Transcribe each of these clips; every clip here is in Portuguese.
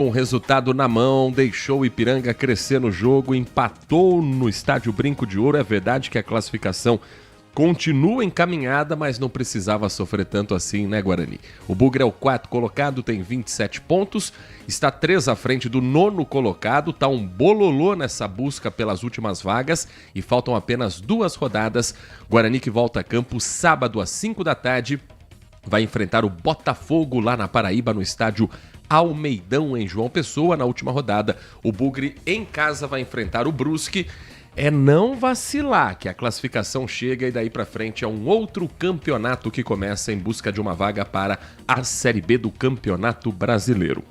Com o resultado na mão, deixou o Ipiranga crescer no jogo, empatou no Estádio Brinco de Ouro. É verdade que a classificação continua encaminhada, mas não precisava sofrer tanto assim, né, Guarani? O Bugre é o 4º colocado, tem 27 pontos, está 3 à frente do 9º colocado, tá um bololô nessa busca pelas últimas vagas e faltam apenas 2 rodadas. Guarani que volta a campo sábado às 5 da tarde, vai enfrentar o Botafogo lá na Paraíba, no estádio Almeidão, em João Pessoa. Na última rodada, o Bugre em casa vai enfrentar o Brusque. É não vacilar, que a classificação chega e daí pra frente é um outro campeonato que começa em busca de uma vaga para a Série B do Campeonato Brasileiro.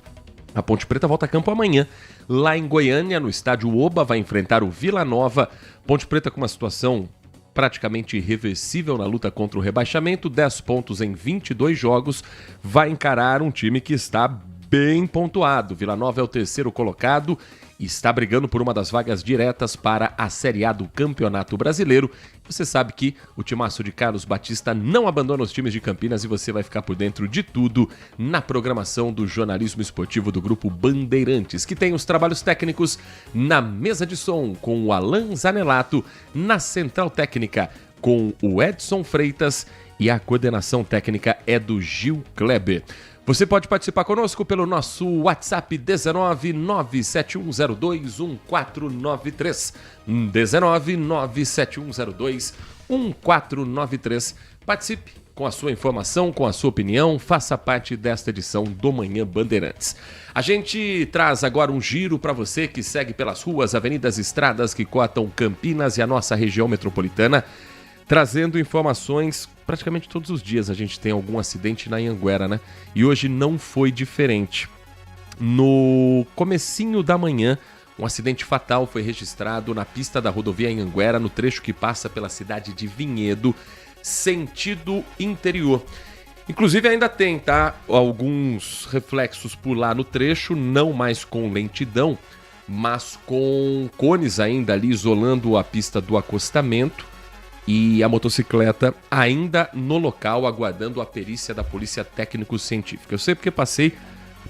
A Ponte Preta volta a campo amanhã, lá em Goiânia, no estádio Oba, vai enfrentar o Vila Nova. Ponte Preta com uma situação praticamente irreversível na luta contra o rebaixamento, 10 pontos em 22 jogos, vai encarar um time que está bem pontuado. Vila Nova é o 3º colocado e está brigando por uma das vagas diretas para a Série A do Campeonato Brasileiro. Você sabe que o timaço de Carlos Batista não abandona os times de Campinas e você vai ficar por dentro de tudo na programação do jornalismo esportivo do Grupo Bandeirantes, que tem os trabalhos técnicos na mesa de som com o Alan Zanelato, na central técnica com o Edson Freitas e a coordenação técnica é do Gil Kleber. Você pode participar conosco pelo nosso WhatsApp 19 97102 1493. 19 97102 1493. Participe com a sua informação, com a sua opinião, faça parte desta edição do Manhã Bandeirantes. A gente traz agora um giro para você que segue pelas ruas, avenidas e estradas que cortam Campinas e a nossa região metropolitana, trazendo informações. Praticamente todos os dias a gente tem algum acidente na Anhanguera, né? E hoje não foi diferente. No comecinho da manhã, um acidente fatal foi registrado na pista da rodovia Anhanguera, no trecho que passa pela cidade de Vinhedo, sentido interior. Inclusive ainda tem, tá? Alguns reflexos por lá no trecho, não mais com lentidão, mas com cones ainda ali isolando a pista do acostamento. E a motocicleta ainda no local, aguardando a perícia da Polícia Técnico-Científica. Eu sei porque passei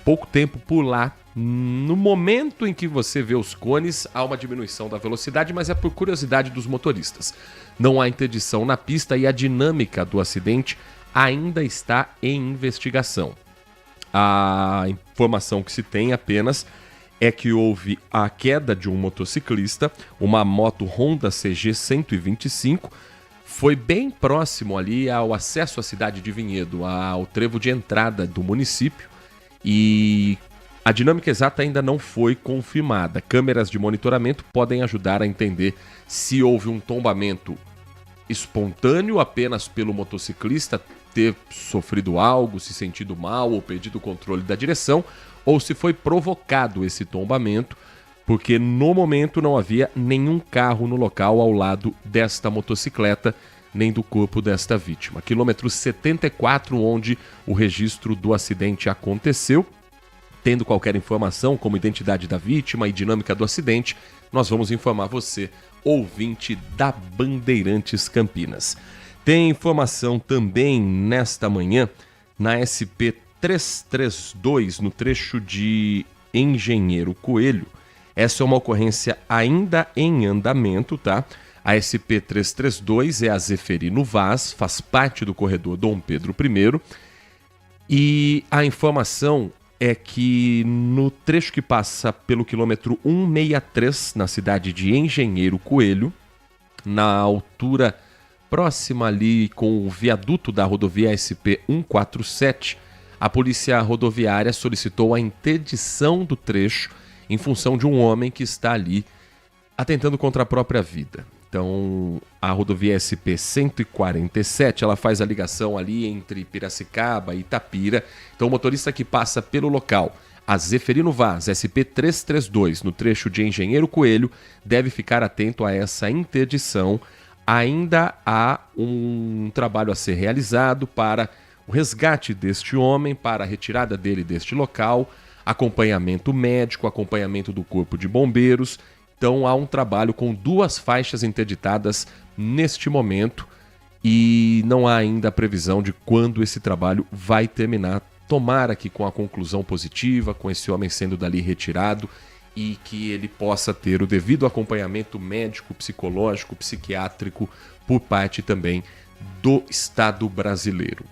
pouco tempo por lá. No momento em que você vê os cones, há uma diminuição da velocidade, mas é por curiosidade dos motoristas. Não há interdição na pista e a dinâmica do acidente ainda está em investigação. A informação que se tem apenas é que houve a queda de um motociclista, uma moto Honda CG 125, foi bem próximo ali ao acesso à cidade de Vinhedo, ao trevo de entrada do município, e a dinâmica exata ainda não foi confirmada. Câmeras de monitoramento podem ajudar a entender se houve um tombamento espontâneo apenas pelo motociclista ter sofrido algo, se sentido mal ou perdido o controle da direção, ou se foi provocado esse tombamento, porque no momento não havia nenhum carro no local ao lado desta motocicleta, nem do corpo desta vítima. Quilômetro 74, onde o registro do acidente aconteceu. Tendo qualquer informação, como identidade da vítima e dinâmica do acidente, nós vamos informar você, ouvinte da Bandeirantes Campinas. Tem informação também nesta manhã na SP 332, no trecho de Engenheiro Coelho. Essa é uma ocorrência ainda em andamento, tá? A SP 332 é a Zeferino Vaz, faz parte do corredor Dom Pedro I. E a informação é que no trecho que passa pelo quilômetro 163, na cidade de Engenheiro Coelho, na altura próxima ali com o viaduto da rodovia SP 147, a polícia rodoviária solicitou a interdição do trecho em função de um homem que está ali atentando contra a própria vida. Então, a rodovia SP 147, ela faz a ligação ali entre Piracicaba e Itapira. Então, o motorista que passa pelo local, a Zeferino Vaz, SP 332, no trecho de Engenheiro Coelho, deve ficar atento a essa interdição. Ainda há um trabalho a ser realizado para o resgate deste homem, para a retirada dele deste local, acompanhamento médico, acompanhamento do Corpo de Bombeiros. Então há um trabalho com 2 faixas interditadas neste momento e não há ainda a previsão de quando esse trabalho vai terminar. tomara que com a conclusão positiva, com esse homem sendo dali retirado e que ele possa ter o devido acompanhamento médico, psicológico, psiquiátrico por parte também do Estado brasileiro.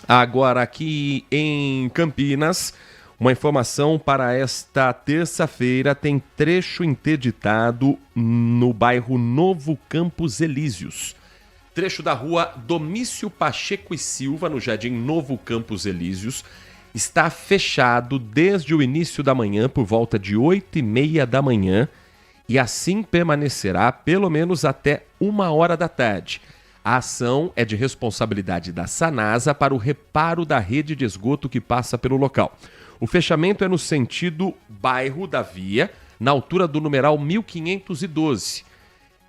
Agora aqui em Campinas, uma informação para esta terça-feira: tem trecho interditado no bairro Novo Campos Elíseos. Trecho da rua Domício Pacheco e Silva, no Jardim Novo Campos Elíseos, está fechado desde o início da manhã, por volta de 8h30 da manhã, e assim permanecerá pelo menos até 1h da tarde. A ação é de responsabilidade da Sanasa para o reparo da rede de esgoto que passa pelo local. O fechamento é no sentido bairro da via, na altura do numeral 1512.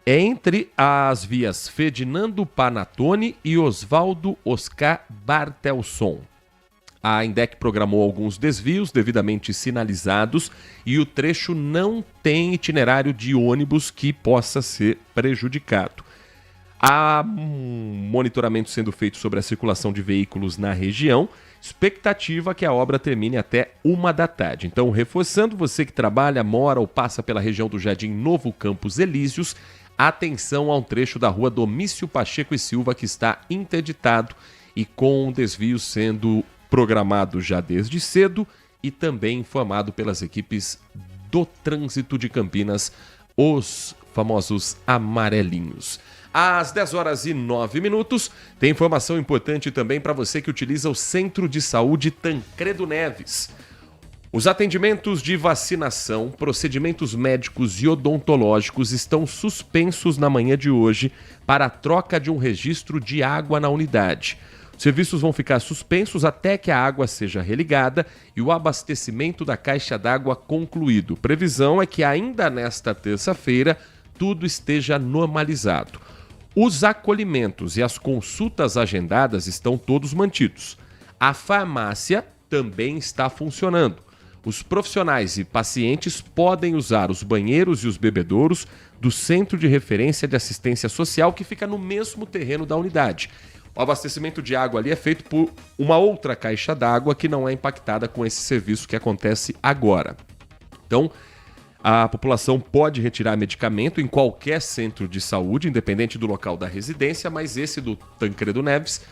É entre as vias Ferdinando Panatone e Oswaldo Oscar Bartelson. A Indec programou alguns desvios devidamente sinalizados e o trecho não tem itinerário de ônibus que possa ser prejudicado. Há monitoramento sendo feito sobre a circulação de veículos na região. Expectativa que a obra termine até 1h da tarde. Então, reforçando, você que trabalha, mora ou passa pela região do Jardim Novo Campos Elíseos, atenção a um trecho da rua Domício Pacheco e Silva que está interditado e com desvio sendo programado já desde cedo e também informado pelas equipes do Trânsito de Campinas, os famosos amarelinhos. Às 10h09, tem informação importante também para você que utiliza o Centro de Saúde Tancredo Neves. Os atendimentos de vacinação, procedimentos médicos e odontológicos estão suspensos na manhã de hoje para a troca de um registro de água na unidade. Os serviços vão ficar suspensos até que a água seja religada e o abastecimento da caixa d'água concluído. Previsão é que ainda nesta terça-feira tudo esteja normalizado. Os acolhimentos e as consultas agendadas estão todos mantidos. A farmácia também está funcionando. Os profissionais e pacientes podem usar os banheiros e os bebedouros do Centro de Referência de Assistência Social, que fica no mesmo terreno da unidade. O abastecimento de água ali é feito por uma outra caixa d'água que não é impactada com esse serviço que acontece agora. Então, a população pode retirar medicamento em qualquer centro de saúde, independente do local da residência, mas esse do Tancredo Neves,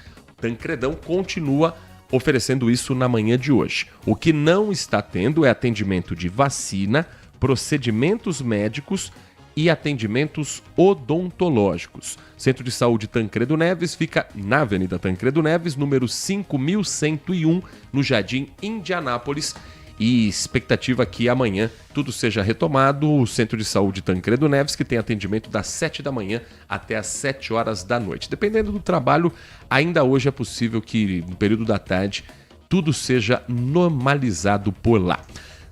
Tancredão, continua oferecendo isso na manhã de hoje. O que não está tendo é atendimento de vacina, procedimentos médicos e atendimentos odontológicos. Centro de Saúde Tancredo Neves fica na Avenida Tancredo Neves, número 5101, no Jardim Indianápolis. E expectativa que amanhã tudo seja retomado. O Centro de Saúde Tancredo Neves, que tem atendimento das 7 da manhã até as 7 horas da noite. Dependendo do trabalho, ainda hoje é possível que no período da tarde tudo seja normalizado por lá.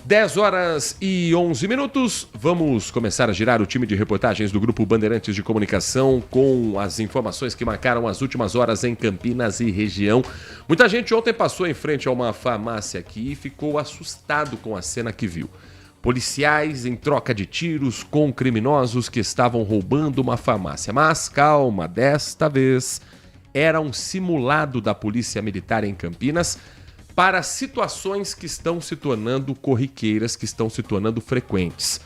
10h11, vamos começar a girar o time de reportagens do Grupo Bandeirantes de Comunicação com as informações que marcaram as últimas horas em Campinas e região. Muita gente ontem passou em frente a uma farmácia aqui e ficou assustado com a cena que viu. Policiais em troca de tiros com criminosos que estavam roubando uma farmácia. Mas calma, desta vez era um simulado da Polícia Militar em Campinas para situações que estão se tornando corriqueiras, que estão se tornando frequentes.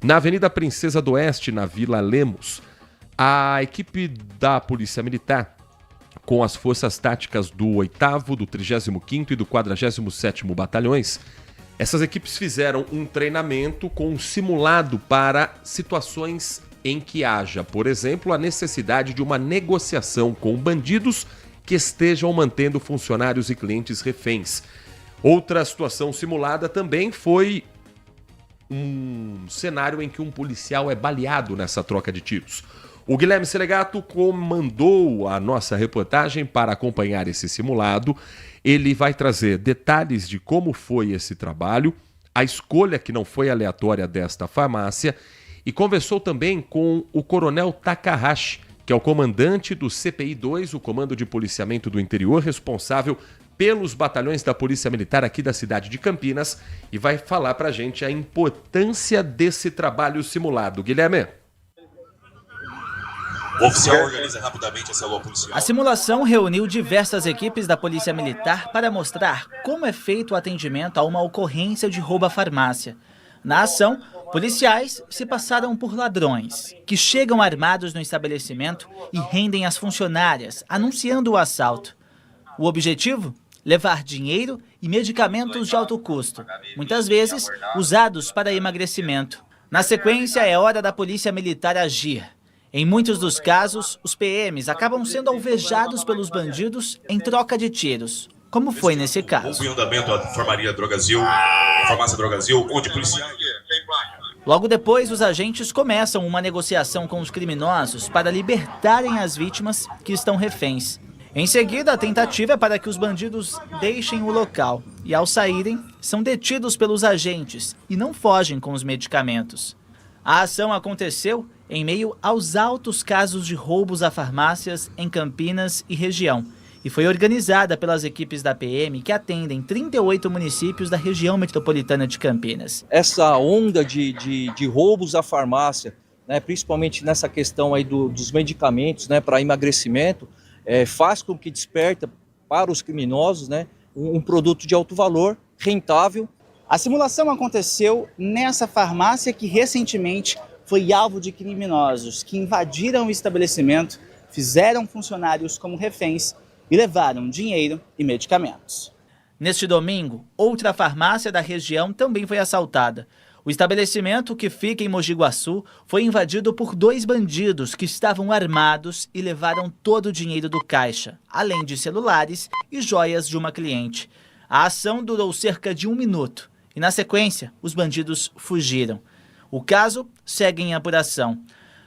Na Avenida Princesa do Oeste, na Vila Lemos, a equipe da Polícia Militar, com as forças táticas do 8º, do 35º e do 47º Batalhões, essas equipes fizeram um treinamento com um simulado para situações em que haja, por exemplo, a necessidade de uma negociação com bandidos que estejam mantendo funcionários e clientes reféns. Outra situação simulada também foi um cenário em que um policial é baleado nessa troca de tiros. O Guilherme Selegato comandou a nossa reportagem para acompanhar esse simulado. Ele vai trazer detalhes de como foi esse trabalho, a escolha que não foi aleatória desta farmácia, e conversou também com o Coronel Takahashi, que é o comandante do CPI-2, o Comando de Policiamento do Interior, responsável pelos batalhões da Polícia Militar aqui da cidade de Campinas, e vai falar pra gente a importância desse trabalho simulado. Guilherme. O oficial organiza rapidamente a célula policial. A simulação reuniu diversas equipes da Polícia Militar para mostrar como é feito o atendimento a uma ocorrência de roubo à farmácia. Na ação, policiais se passaram por ladrões, que chegam armados no estabelecimento e rendem as funcionárias, anunciando o assalto. O objetivo? Levar dinheiro e medicamentos de alto custo, muitas vezes usados para emagrecimento. Na sequência, é hora da Polícia Militar agir. Em muitos dos casos, os PMs acabam sendo alvejados pelos bandidos em troca de tiros, como foi nesse caso. Houve andamento a farmácia Drogazil, onde policiais... Logo depois, os agentes começam uma negociação com os criminosos para libertarem as vítimas que estão reféns. Em seguida, a tentativa é para que os bandidos deixem o local e, ao saírem, são detidos pelos agentes e não fogem com os medicamentos. A ação aconteceu em meio aos altos casos de roubos a farmácias em Campinas e região e foi organizada pelas equipes da PM que atendem 38 municípios da região metropolitana de Campinas. Essa onda de roubos à farmácia, né, principalmente nessa questão aí dos medicamentos, né, para emagrecimento, faz com que desperta para os criminosos, né, um produto de alto valor, rentável. A simulação aconteceu nessa farmácia que recentemente foi alvo de criminosos que invadiram o estabelecimento, fizeram funcionários como reféns e levaram dinheiro e medicamentos. Neste domingo, outra farmácia da região também foi assaltada. O estabelecimento, que fica em Mogi Guaçu, foi invadido por 2 bandidos que estavam armados e levaram todo o dinheiro do caixa, além de celulares e joias de uma cliente. A ação durou cerca de 1 minuto e, na sequência, os bandidos fugiram. O caso segue em apuração.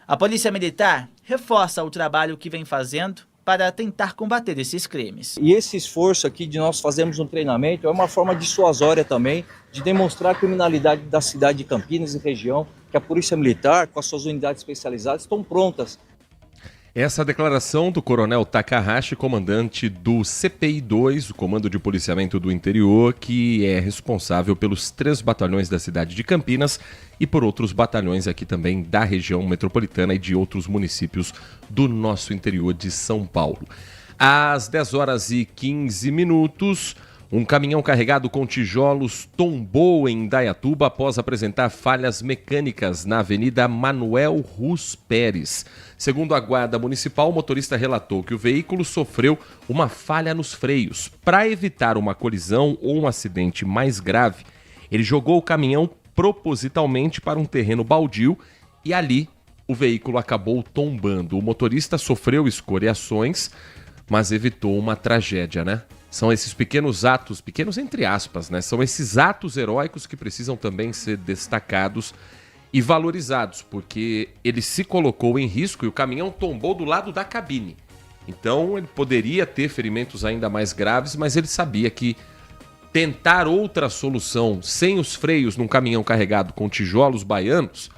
A Polícia Militar reforça o trabalho que vem fazendo para tentar combater esses crimes. E esse esforço aqui de nós fazermos um treinamento é uma forma dissuasória também de demonstrar a criminalidade da cidade de Campinas e região, que a Polícia Militar, com as suas unidades especializadas, estão prontas. Essa declaração do Coronel Takahashi, comandante do CPI-2, o Comando de Policiamento do Interior, que é responsável pelos 3 batalhões da cidade de Campinas e por outros batalhões aqui também da região metropolitana e de outros municípios do nosso interior de São Paulo. Às 10h15, um caminhão carregado com tijolos tombou em Indaiatuba após apresentar falhas mecânicas na Avenida Manuel Rus Pérez. Segundo a Guarda Municipal, o motorista relatou que o veículo sofreu uma falha nos freios. Para evitar uma colisão ou um acidente mais grave, ele jogou o caminhão propositalmente para um terreno baldio e ali o veículo acabou tombando. O motorista sofreu escoriações, mas evitou uma tragédia, né? São esses pequenos atos, pequenos entre aspas, né? São esses atos heróicos que precisam também ser destacados e valorizados, porque ele se colocou em risco e o caminhão tombou do lado da cabine. Então ele poderia ter ferimentos ainda mais graves, mas ele sabia que tentar outra solução sem os freios num caminhão carregado com tijolos baianos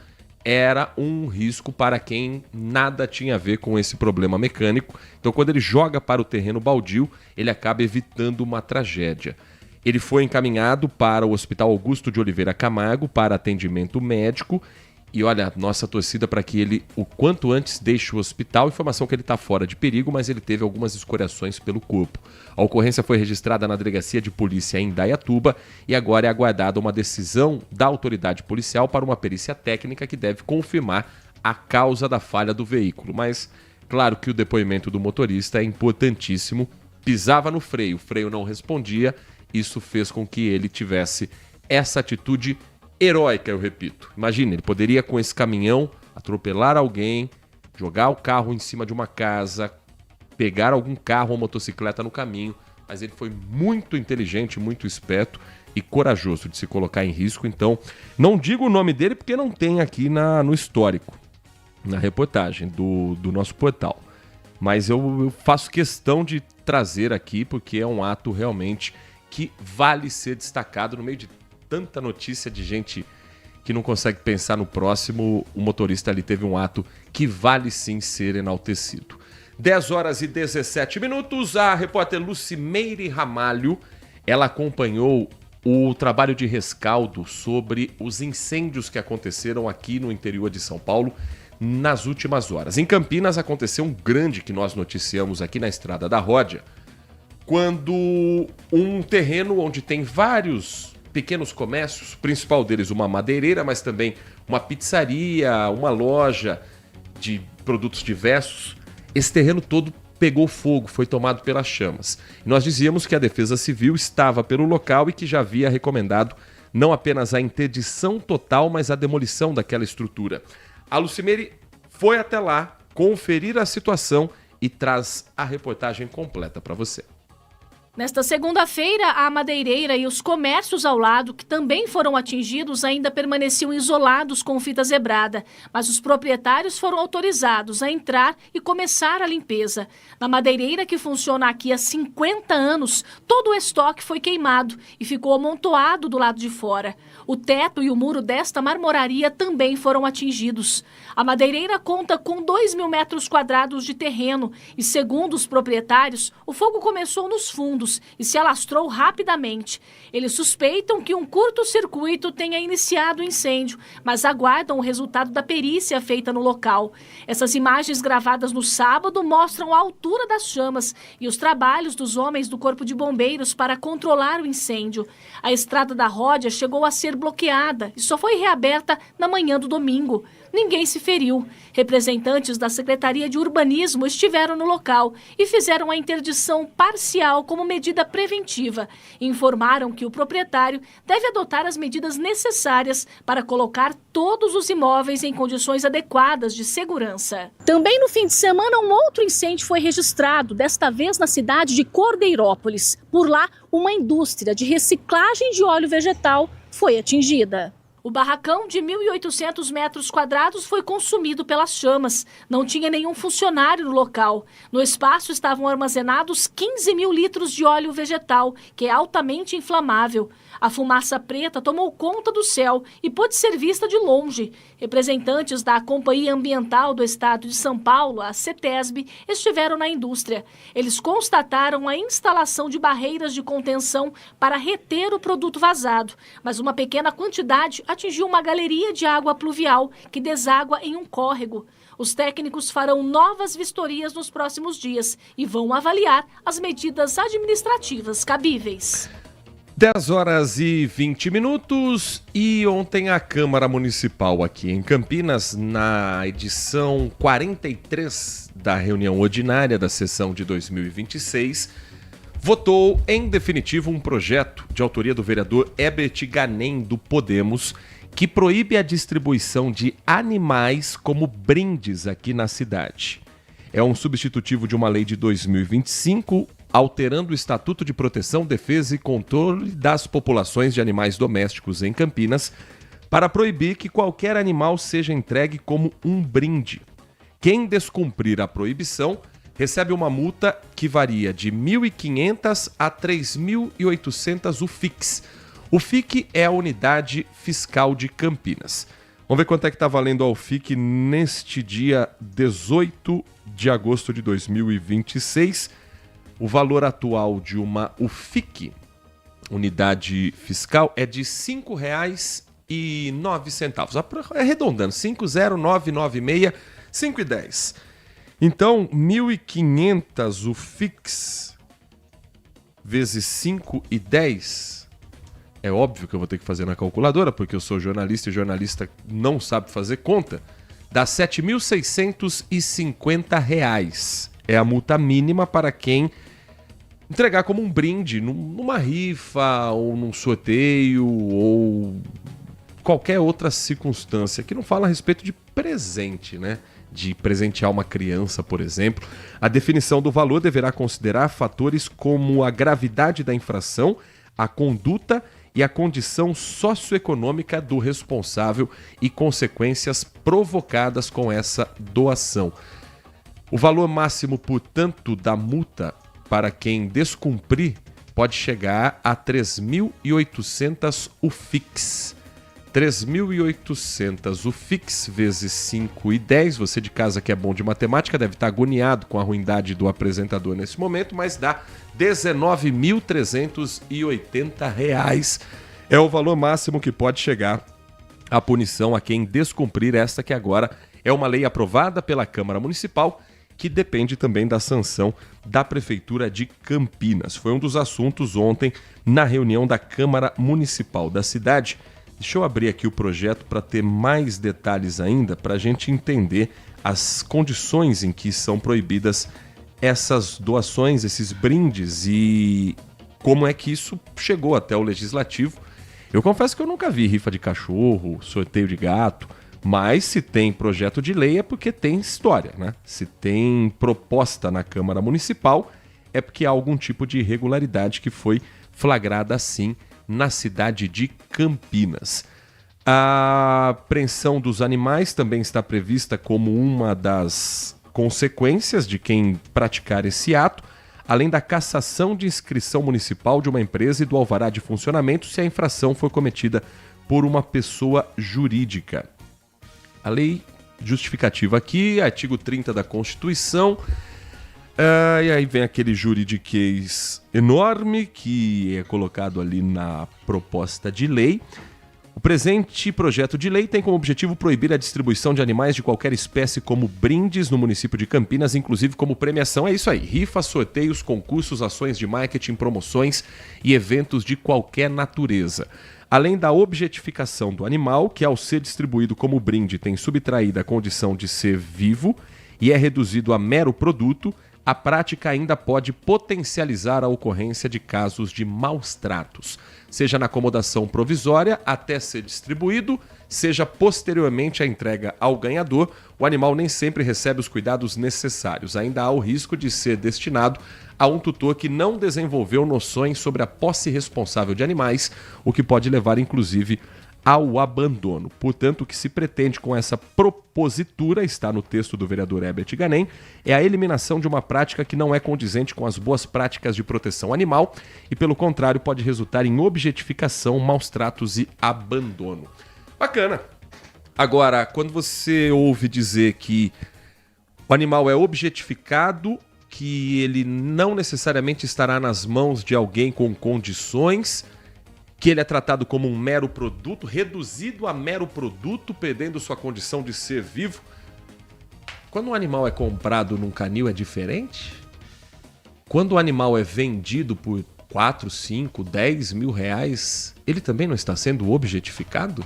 era um risco para quem nada tinha a ver com esse problema mecânico. Então, quando ele joga para o terreno baldio, ele acaba evitando uma tragédia. Ele foi encaminhado para o Hospital Augusto de Oliveira Camargo para atendimento médico. E olha, nossa torcida para que ele, o quanto antes, deixe o hospital. Informação que ele está fora de perigo, mas ele teve algumas escoriações pelo corpo. A ocorrência foi registrada na Delegacia de Polícia em Indaiatuba e agora é aguardada uma decisão da autoridade policial para uma perícia técnica que deve confirmar a causa da falha do veículo. Mas, claro que o depoimento do motorista é importantíssimo. Pisava no freio, o freio não respondia. Isso fez com que ele tivesse essa atitude heróica, eu repito. Imagina, ele poderia com esse caminhão atropelar alguém, jogar o carro em cima de uma casa, pegar algum carro ou motocicleta no caminho, mas ele foi muito inteligente, muito esperto e corajoso de se colocar em risco. Então, não digo o nome dele porque não tem aqui no histórico, na reportagem do nosso portal. Mas eu faço questão de trazer aqui porque é um ato realmente que vale ser destacado no meio de tanta notícia de gente que não consegue pensar no próximo. O motorista ali teve um ato que vale sim ser enaltecido. 10h17, a repórter Lucimeire Ramalho, ela acompanhou o trabalho de rescaldo sobre os incêndios que aconteceram aqui no interior de São Paulo, nas últimas horas. Em Campinas aconteceu um grande que nós noticiamos aqui na Estrada da Ródia, quando um terreno onde tem vários pequenos comércios, o principal deles uma madeireira, mas também uma pizzaria, uma loja de produtos diversos, esse terreno todo pegou fogo, foi tomado pelas chamas. E nós dizíamos que a Defesa Civil estava pelo local e que já havia recomendado não apenas a interdição total, mas a demolição daquela estrutura. A Lucimere foi até lá conferir a situação e traz a reportagem completa para você. Nesta segunda-feira, a madeireira e os comércios ao lado, que também foram atingidos, ainda permaneciam isolados com fita zebrada, mas os proprietários foram autorizados a entrar e começar a limpeza. Na madeireira, que funciona aqui há 50 anos, todo o estoque foi queimado e ficou amontoado do lado de fora. O teto e o muro desta marmoraria também foram atingidos. A madeireira conta com 2.000 metros quadrados de terreno e, segundo os proprietários, o fogo começou nos fundos e se alastrou rapidamente. Eles suspeitam que um curto-circuito tenha iniciado o incêndio, mas aguardam o resultado da perícia feita no local. Essas imagens gravadas no sábado mostram a altura das chamas e os trabalhos dos homens do Corpo de Bombeiros para controlar o incêndio. A Estrada da Ródia chegou a ser bloqueada e só foi reaberta na manhã do domingo. Ninguém se feriu. Representantes da Secretaria de Urbanismo estiveram no local e fizeram a interdição parcial como medida preventiva. Informaram que o proprietário deve adotar as medidas necessárias para colocar todos os imóveis em condições adequadas de segurança. Também no fim de semana, um outro incêndio foi registrado, desta vez na cidade de Cordeirópolis. Por lá, uma indústria de reciclagem de óleo vegetal foi atingida. O barracão de 1.800 metros quadrados foi consumido pelas chamas. Não tinha nenhum funcionário no local. No espaço estavam armazenados 15.000 litros de óleo vegetal, que é altamente inflamável. A fumaça preta tomou conta do céu e pôde ser vista de longe. Representantes da Companhia Ambiental do Estado de São Paulo, a CETESB, estiveram na indústria. Eles constataram a instalação de barreiras de contenção para reter o produto vazado, mas uma pequena quantidade atingiu uma galeria de água pluvial que deságua em um córrego. Os técnicos farão novas vistorias nos próximos dias e vão avaliar as medidas administrativas cabíveis. 10 horas e 20 minutos e ontem a Câmara Municipal aqui em Campinas, na edição 43 da reunião ordinária da sessão de 2026, votou em definitivo um projeto de autoria do vereador Herbert Ganem, do Podemos, que proíbe a distribuição de animais como brindes aqui na cidade. É um substitutivo de uma lei de 2025, alterando o Estatuto de Proteção, Defesa e Controle das Populações de Animais Domésticos em Campinas, para proibir que qualquer animal seja entregue como um brinde. Quem descumprir a proibição recebe uma multa que varia de R$ 1.500 a R$ 3.800 UFIX. O FIC é a Unidade Fiscal de Campinas. Vamos ver quanto é que está valendo a UFIC neste dia 18 de agosto de 2026. O valor atual de uma UFIC, Unidade Fiscal, é de R$ 5,09. Arredondando, 50996, 5,10. Então, 1.500 UFIX vezes 5,10. É óbvio que eu vou ter que fazer na calculadora, porque eu sou jornalista e jornalista não sabe fazer conta. Dá R$ 7.650. É a multa mínima para quem entregar como um brinde numa rifa ou num sorteio ou qualquer outra circunstância que não fala a respeito de presente, né? De presentear uma criança, por exemplo. A definição do valor deverá considerar fatores como a gravidade da infração, a conduta e a condição socioeconômica do responsável e consequências provocadas com essa doação. O valor máximo, portanto, da multa para quem descumprir pode chegar a 3.800 UFIX. 3.800 UFIX vezes 5,10. Você de casa que é bom de matemática deve estar agoniado com a ruindade do apresentador nesse momento, mas dá R$ 19.380. É o valor máximo que pode chegar a punição a quem descumprir esta que agora É uma lei aprovada pela Câmara Municipal que depende também da sanção da Prefeitura de Campinas. Foi um dos assuntos ontem na reunião da Câmara Municipal da cidade. Deixa eu abrir aqui o projeto para ter mais detalhes ainda, para a gente entender as condições em que são proibidas essas doações, esses brindes e como é que isso chegou até o Legislativo. Eu confesso que eu nunca vi rifa de cachorro, sorteio de gato, mas se tem projeto de lei é porque tem história, né? Se tem proposta na Câmara Municipal é porque há algum tipo de irregularidade que foi flagrada assim na cidade de Campinas. A apreensão dos animais também está prevista como uma das consequências de quem praticar esse ato, além da cassação de inscrição municipal de uma empresa e do alvará de funcionamento se a infração for cometida por uma pessoa jurídica. A lei justificativa aqui, artigo 30 da Constituição, e aí vem aquele juridiquês enorme que é colocado ali na proposta de lei. O presente projeto de lei tem como objetivo proibir a distribuição de animais de qualquer espécie como brindes no município de Campinas, inclusive como premiação. É isso aí, rifas, sorteios, concursos, ações de marketing, promoções e eventos de qualquer natureza. Além da objetificação do animal, que ao ser distribuído como brinde tem subtraído a condição de ser vivo e é reduzido a mero produto, a prática ainda pode potencializar a ocorrência de casos de maus tratos, seja na acomodação provisória até ser distribuído, seja posteriormente a entrega ao ganhador, o animal nem sempre recebe os cuidados necessários. Ainda há o risco de ser destinado a um tutor que não desenvolveu noções sobre a posse responsável de animais, o que pode levar, inclusive, ao abandono. Portanto, o que se pretende com essa propositura, está no texto do vereador Herbert Ganem, é a eliminação de uma prática que não é condizente com as boas práticas de proteção animal e, pelo contrário, pode resultar em objetificação, maus tratos e abandono. Bacana! Agora, quando você ouve dizer que o animal é objetificado, que ele não necessariamente estará nas mãos de alguém com condições, que ele é tratado como um mero produto, reduzido a mero produto, perdendo sua condição de ser vivo. Quando um animal é comprado num canil é diferente? Quando o animal é vendido por 4, 5, 10 mil reais, ele também não está sendo objetificado?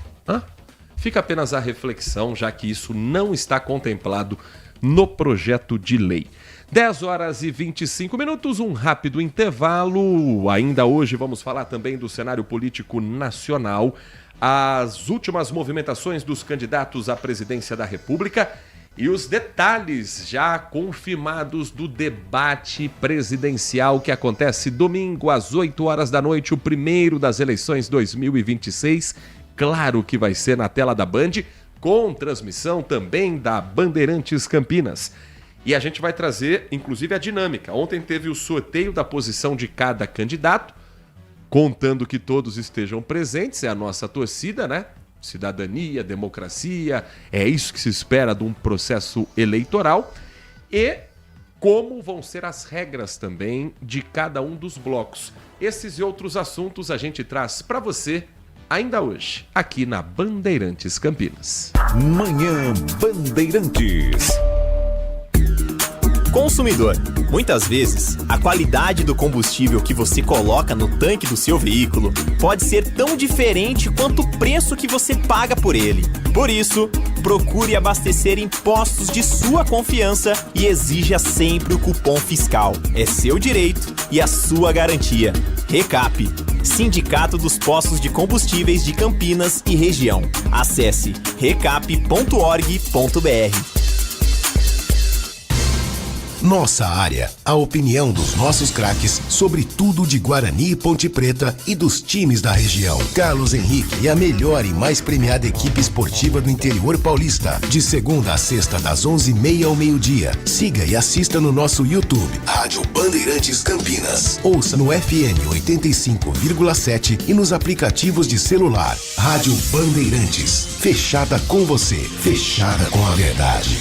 Fica apenas a reflexão, já que isso não está contemplado no projeto de lei. 10 horas e 25 minutos, um rápido intervalo. Ainda hoje vamos falar também do cenário político nacional, as últimas movimentações dos candidatos à presidência da República e os detalhes já confirmados do debate presidencial que acontece domingo às 8 horas da noite, o primeiro das eleições 2026. Claro que vai ser na tela da Band, com transmissão também da Bandeirantes Campinas. E a gente vai trazer, inclusive, a dinâmica. Ontem teve o sorteio da posição de cada candidato, contando que todos estejam presentes, é a nossa torcida, né? Cidadania, democracia, é isso que se espera de um processo eleitoral. E como vão ser as regras também de cada um dos blocos. Esses e outros assuntos a gente traz para você ainda hoje, aqui na Bandeirantes Campinas. Manhã Bandeirantes. Consumidor, muitas vezes, a qualidade do combustível que você coloca no tanque do seu veículo pode ser tão diferente quanto o preço que você paga por ele. Por isso, procure abastecer em postos de sua confiança e exija sempre o cupom fiscal. É seu direito e a sua garantia. Recap, Sindicato dos Postos de Combustíveis de Campinas e Região. Acesse recap.org.br. Nossa área, a opinião dos nossos craques sobre tudo de Guarani e Ponte Preta e dos times da região. Carlos Henrique e a melhor e mais premiada equipe esportiva do interior paulista. De segunda a sexta, das 11h30 ao meio-dia. Siga e assista no nosso YouTube, Rádio Bandeirantes Campinas. Ouça no FM 85,7 e nos aplicativos de celular. Rádio Bandeirantes. Fechada com você. Fechada com a verdade.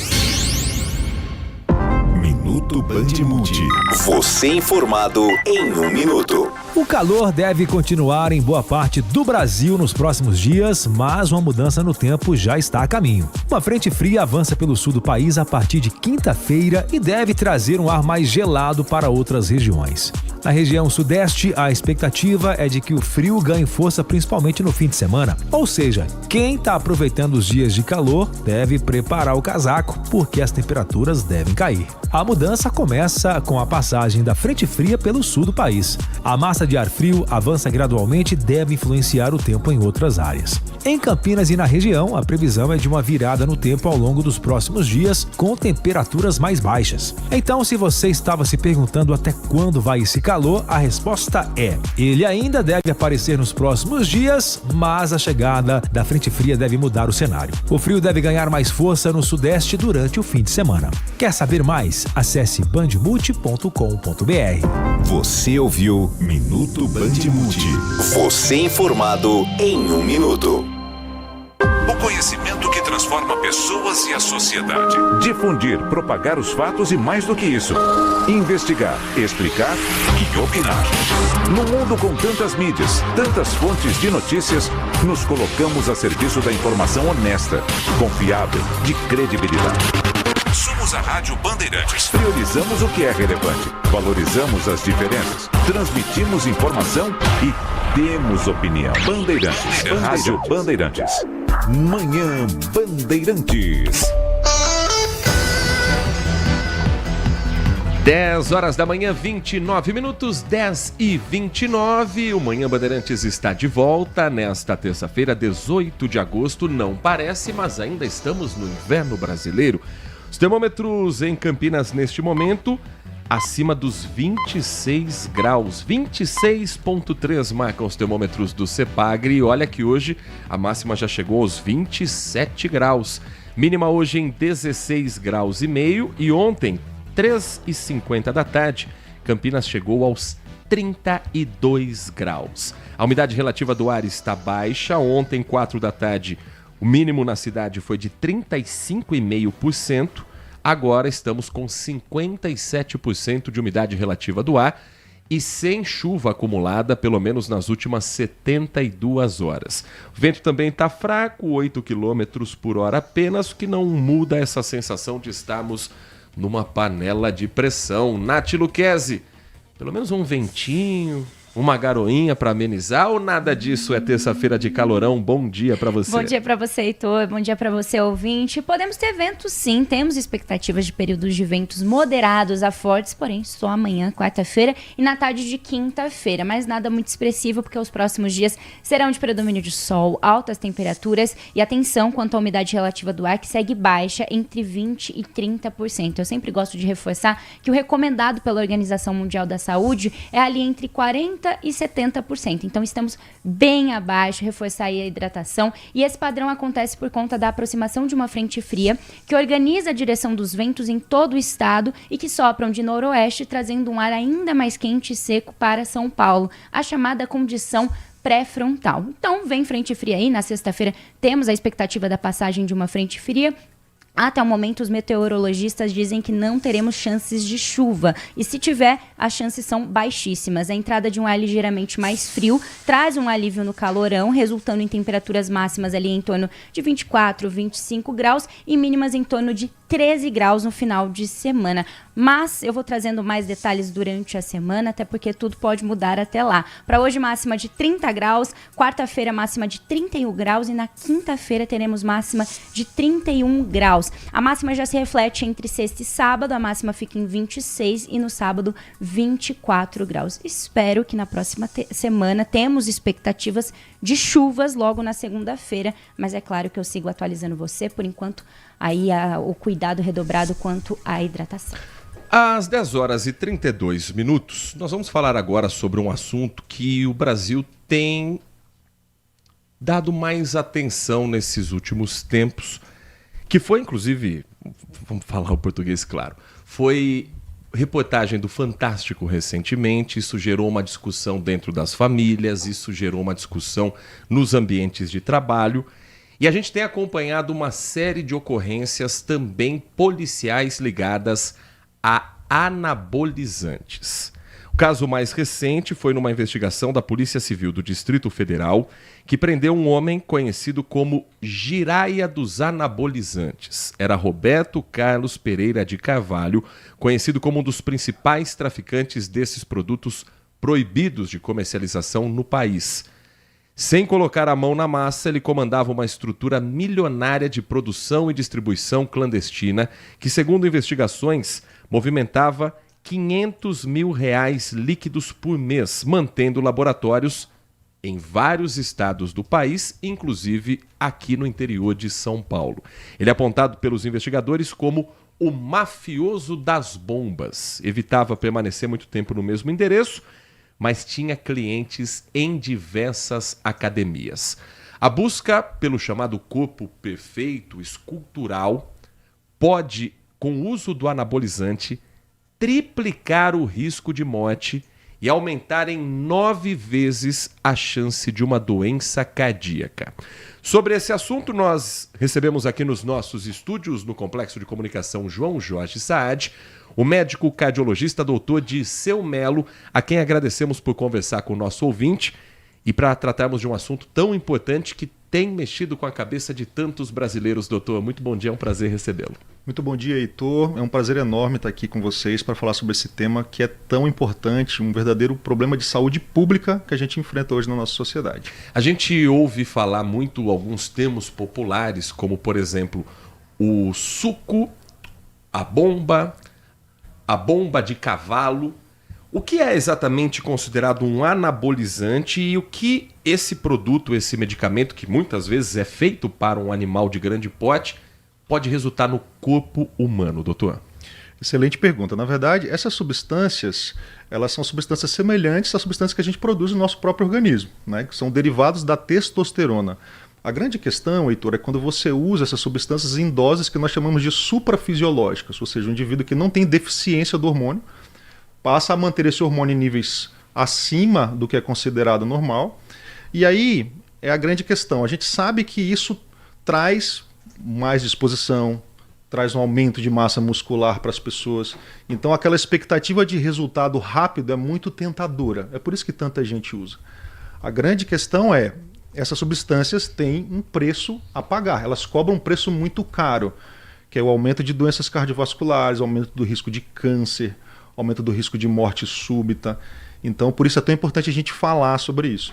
Minuto Band Multi. Você informado em 1 minuto. O calor deve continuar em boa parte do Brasil nos próximos dias, mas uma mudança no tempo já está a caminho. Uma frente fria avança pelo sul do país a partir de quinta-feira e deve trazer um ar mais gelado para outras regiões. Na região sudeste, a expectativa é de que o frio ganhe força principalmente no fim de semana. Ou seja, quem está aproveitando os dias de calor deve preparar o casaco, porque as temperaturas devem cair. A mudança começa com a passagem da frente fria pelo sul do país. A massa de ar frio avança gradualmente e deve influenciar o tempo em outras áreas. Em Campinas e na região, a previsão é de uma virada no tempo ao longo dos próximos dias, com temperaturas mais baixas. Então, se você estava se perguntando até quando vai esse calor, a resposta é: ele ainda deve aparecer nos próximos dias, mas a chegada da frente fria deve mudar o cenário. O frio deve ganhar mais força no sudeste durante o fim de semana. Quer saber mais? Acesse bandmulti.com.br. Você ouviu Minuto Bandmulti. Você informado em 1 minuto. O conhecimento que transforma pessoas e a sociedade. Difundir, propagar os fatos e mais do que isso. Investigar, explicar e opinar. No mundo com tantas mídias, tantas fontes de notícias, nos colocamos a serviço da informação honesta, confiável, de credibilidade. Somos a Rádio Bandeirantes. Priorizamos o que é relevante, valorizamos as diferenças, transmitimos informação e temos opinião. Bandeirantes. Rádio Bandeirantes. Manhã Bandeirantes. 10 horas da manhã, 29 minutos, 10h29. O Manhã Bandeirantes está de volta nesta terça-feira, 18 de agosto. Não parece, mas ainda estamos no inverno brasileiro. Os termômetros em Campinas neste momento acima dos 26 graus, 26,3 marcam os termômetros do CEPAGRE. E olha que hoje a máxima já chegou aos 27 graus. Mínima hoje em 16 graus e meio e ontem, 3h50 da tarde, Campinas chegou aos 32 graus. A umidade relativa do ar está baixa. Ontem, 4 da tarde, o mínimo na cidade foi de 35,5%. Agora estamos com 57% de umidade relativa do ar e sem chuva acumulada, pelo menos nas últimas 72 horas. O vento também está fraco, 8 km por hora apenas, o que não muda essa sensação de estarmos numa panela de pressão. Nath Luquezzi, pelo menos um ventinho, uma garoinha para amenizar ou nada disso? É terça-feira de calorão. Bom dia para você. Bom dia para você, Heitor. Bom dia para você, ouvinte. Podemos ter ventos, sim. Temos expectativas de períodos de ventos moderados a fortes, porém só amanhã, quarta-feira, e na tarde de quinta-feira. Mas nada muito expressivo, porque os próximos dias serão de predomínio de sol, altas temperaturas e atenção quanto à umidade relativa do ar, que segue baixa entre 20% e 30%. Eu sempre gosto de reforçar que o recomendado pela Organização Mundial da Saúde é ali entre 40% e 70%. Então estamos bem abaixo, reforçar aí a hidratação. E esse padrão acontece por conta da aproximação de uma frente fria que organiza a direção dos ventos em todo o estado e que sopram de noroeste, trazendo um ar ainda mais quente e seco para São Paulo, a chamada condição pré-frontal. Então vem frente fria aí, na sexta-feira temos a expectativa da passagem de uma frente fria. Até o momento, os meteorologistas dizem que não teremos chances de chuva. E se tiver, as chances são baixíssimas. A entrada de um ar ligeiramente mais frio traz um alívio no calorão, resultando em temperaturas máximas ali em torno de 24, 25 graus e mínimas em torno de 13 graus no final de semana. Mas eu vou trazendo mais detalhes durante a semana, até porque tudo pode mudar até lá. Para hoje, máxima de 30 graus, quarta-feira, máxima de 31 graus e na quinta-feira teremos máxima de 31 graus. A máxima já se reflete entre sexta e sábado, a máxima fica em 26 e no sábado 24 graus. Espero que na próxima semana temos expectativas de chuvas logo na segunda-feira, mas é claro que eu sigo atualizando você, por enquanto aí o cuidado redobrado quanto à hidratação. Às 10 horas e 32 minutos, nós vamos falar agora sobre um assunto que o Brasil tem dado mais atenção nesses últimos tempos, que foi, inclusive, vamos falar o português claro, foi reportagem do Fantástico recentemente. Isso gerou uma discussão dentro das famílias, isso gerou uma discussão nos ambientes de trabalho, e a gente tem acompanhado uma série de ocorrências também policiais ligadas a anabolizantes. O caso mais recente foi numa investigação da Polícia Civil do Distrito Federal, que prendeu um homem conhecido como Giraia dos Anabolizantes. Era Roberto Carlos Pereira de Carvalho, conhecido como um dos principais traficantes desses produtos proibidos de comercialização no país. Sem colocar a mão na massa, ele comandava uma estrutura milionária de produção e distribuição clandestina que, segundo investigações, movimentava R$500 mil líquidos por mês, mantendo laboratórios em vários estados do país, inclusive aqui no interior de São Paulo. Ele é apontado pelos investigadores como o mafioso das bombas. Evitava permanecer muito tempo no mesmo endereço, mas tinha clientes em diversas academias. A busca pelo chamado corpo perfeito, escultural, pode, com o uso do anabolizante, triplicar o risco de morte e aumentar em 9 vezes a chance de uma doença cardíaca. Sobre esse assunto, nós recebemos aqui nos nossos estúdios, no Complexo de Comunicação João Jorge Saad, o médico cardiologista doutor Dirceu Melo, a quem agradecemos por conversar com o nosso ouvinte e para tratarmos de um assunto tão importante que tem mexido com a cabeça de tantos brasileiros. Doutor, muito bom dia, é um prazer recebê-lo. Muito bom dia, Heitor. É um prazer enorme estar aqui com vocês para falar sobre esse tema que é tão importante, um verdadeiro problema de saúde pública que a gente enfrenta hoje na nossa sociedade. A gente ouve falar muito alguns termos populares, como, por exemplo, o suco, a bomba de cavalo. O que é exatamente considerado um anabolizante e o que esse produto, esse medicamento, que muitas vezes é feito para um animal de grande porte, pode resultar no corpo humano, doutor? Excelente pergunta. Na verdade, essas substâncias, elas são substâncias semelhantes às substâncias que a gente produz no nosso próprio organismo, né? Que são derivados da testosterona. A grande questão, Heitor, é quando você usa essas substâncias em doses que nós chamamos de suprafisiológicas, ou seja, um indivíduo que não tem deficiência do hormônio, passa a manter esse hormônio em níveis acima do que é considerado normal. E aí é a grande questão. A gente sabe que isso traz mais disposição, traz um aumento de massa muscular para as pessoas. Então aquela expectativa de resultado rápido é muito tentadora. É por isso que tanta gente usa. A grande questão é, essas substâncias têm um preço a pagar. Elas cobram um preço muito caro, que é o aumento de doenças cardiovasculares, aumento do risco de câncer, aumento do risco de morte súbita. Então, por isso é tão importante a gente falar sobre isso.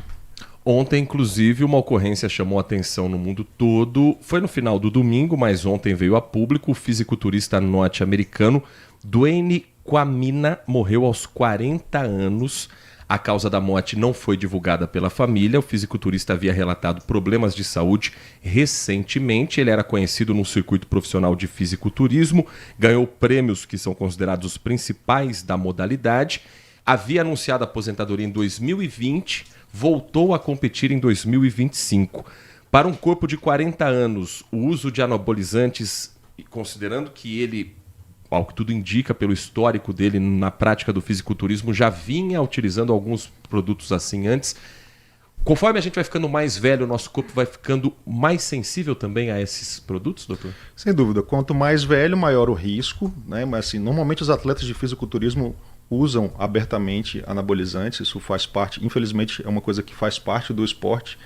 Ontem, inclusive, uma ocorrência chamou a atenção no mundo todo. Foi no final do domingo, mas ontem veio a público. O fisiculturista norte-americano Duane Quamina morreu aos 40 anos. A causa da morte não foi divulgada pela família. O fisiculturista havia relatado problemas de saúde recentemente. Ele era conhecido no circuito profissional de fisiculturismo, ganhou prêmios que são considerados os principais da modalidade. Havia anunciado a aposentadoria em 2020, voltou a competir em 2025. Para um corpo de 40 anos, o uso de anabolizantes, considerando que ele, ao que tudo indica pelo histórico dele na prática do fisiculturismo, já vinha utilizando alguns produtos assim antes. Conforme a gente vai ficando mais velho, o nosso corpo vai ficando mais sensível também a esses produtos, doutor? Sem dúvida. Quanto mais velho, maior o risco, né? Mas assim, normalmente os atletas de fisiculturismo usam abertamente anabolizantes. Isso faz parte, infelizmente, é uma coisa que faz parte do esporte.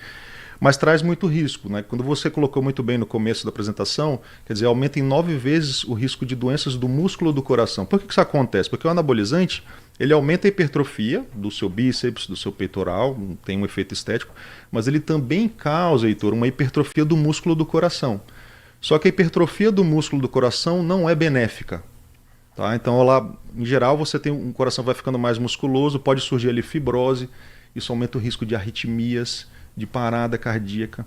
Mas traz muito risco, né? Quando você colocou muito bem no começo da apresentação, quer dizer, aumenta em 9 vezes o risco de doenças do músculo do coração. Por que isso acontece? Porque o anabolizante, ele aumenta a hipertrofia do seu bíceps, do seu peitoral, tem um efeito estético, mas ele também causa, Heitor, uma hipertrofia do músculo do coração. Só que a hipertrofia do músculo do coração não é benéfica. Tá? Então, lá, em geral, você tem um coração vai ficando mais musculoso, pode surgir ali fibrose, isso aumenta o risco de arritmias, de parada cardíaca.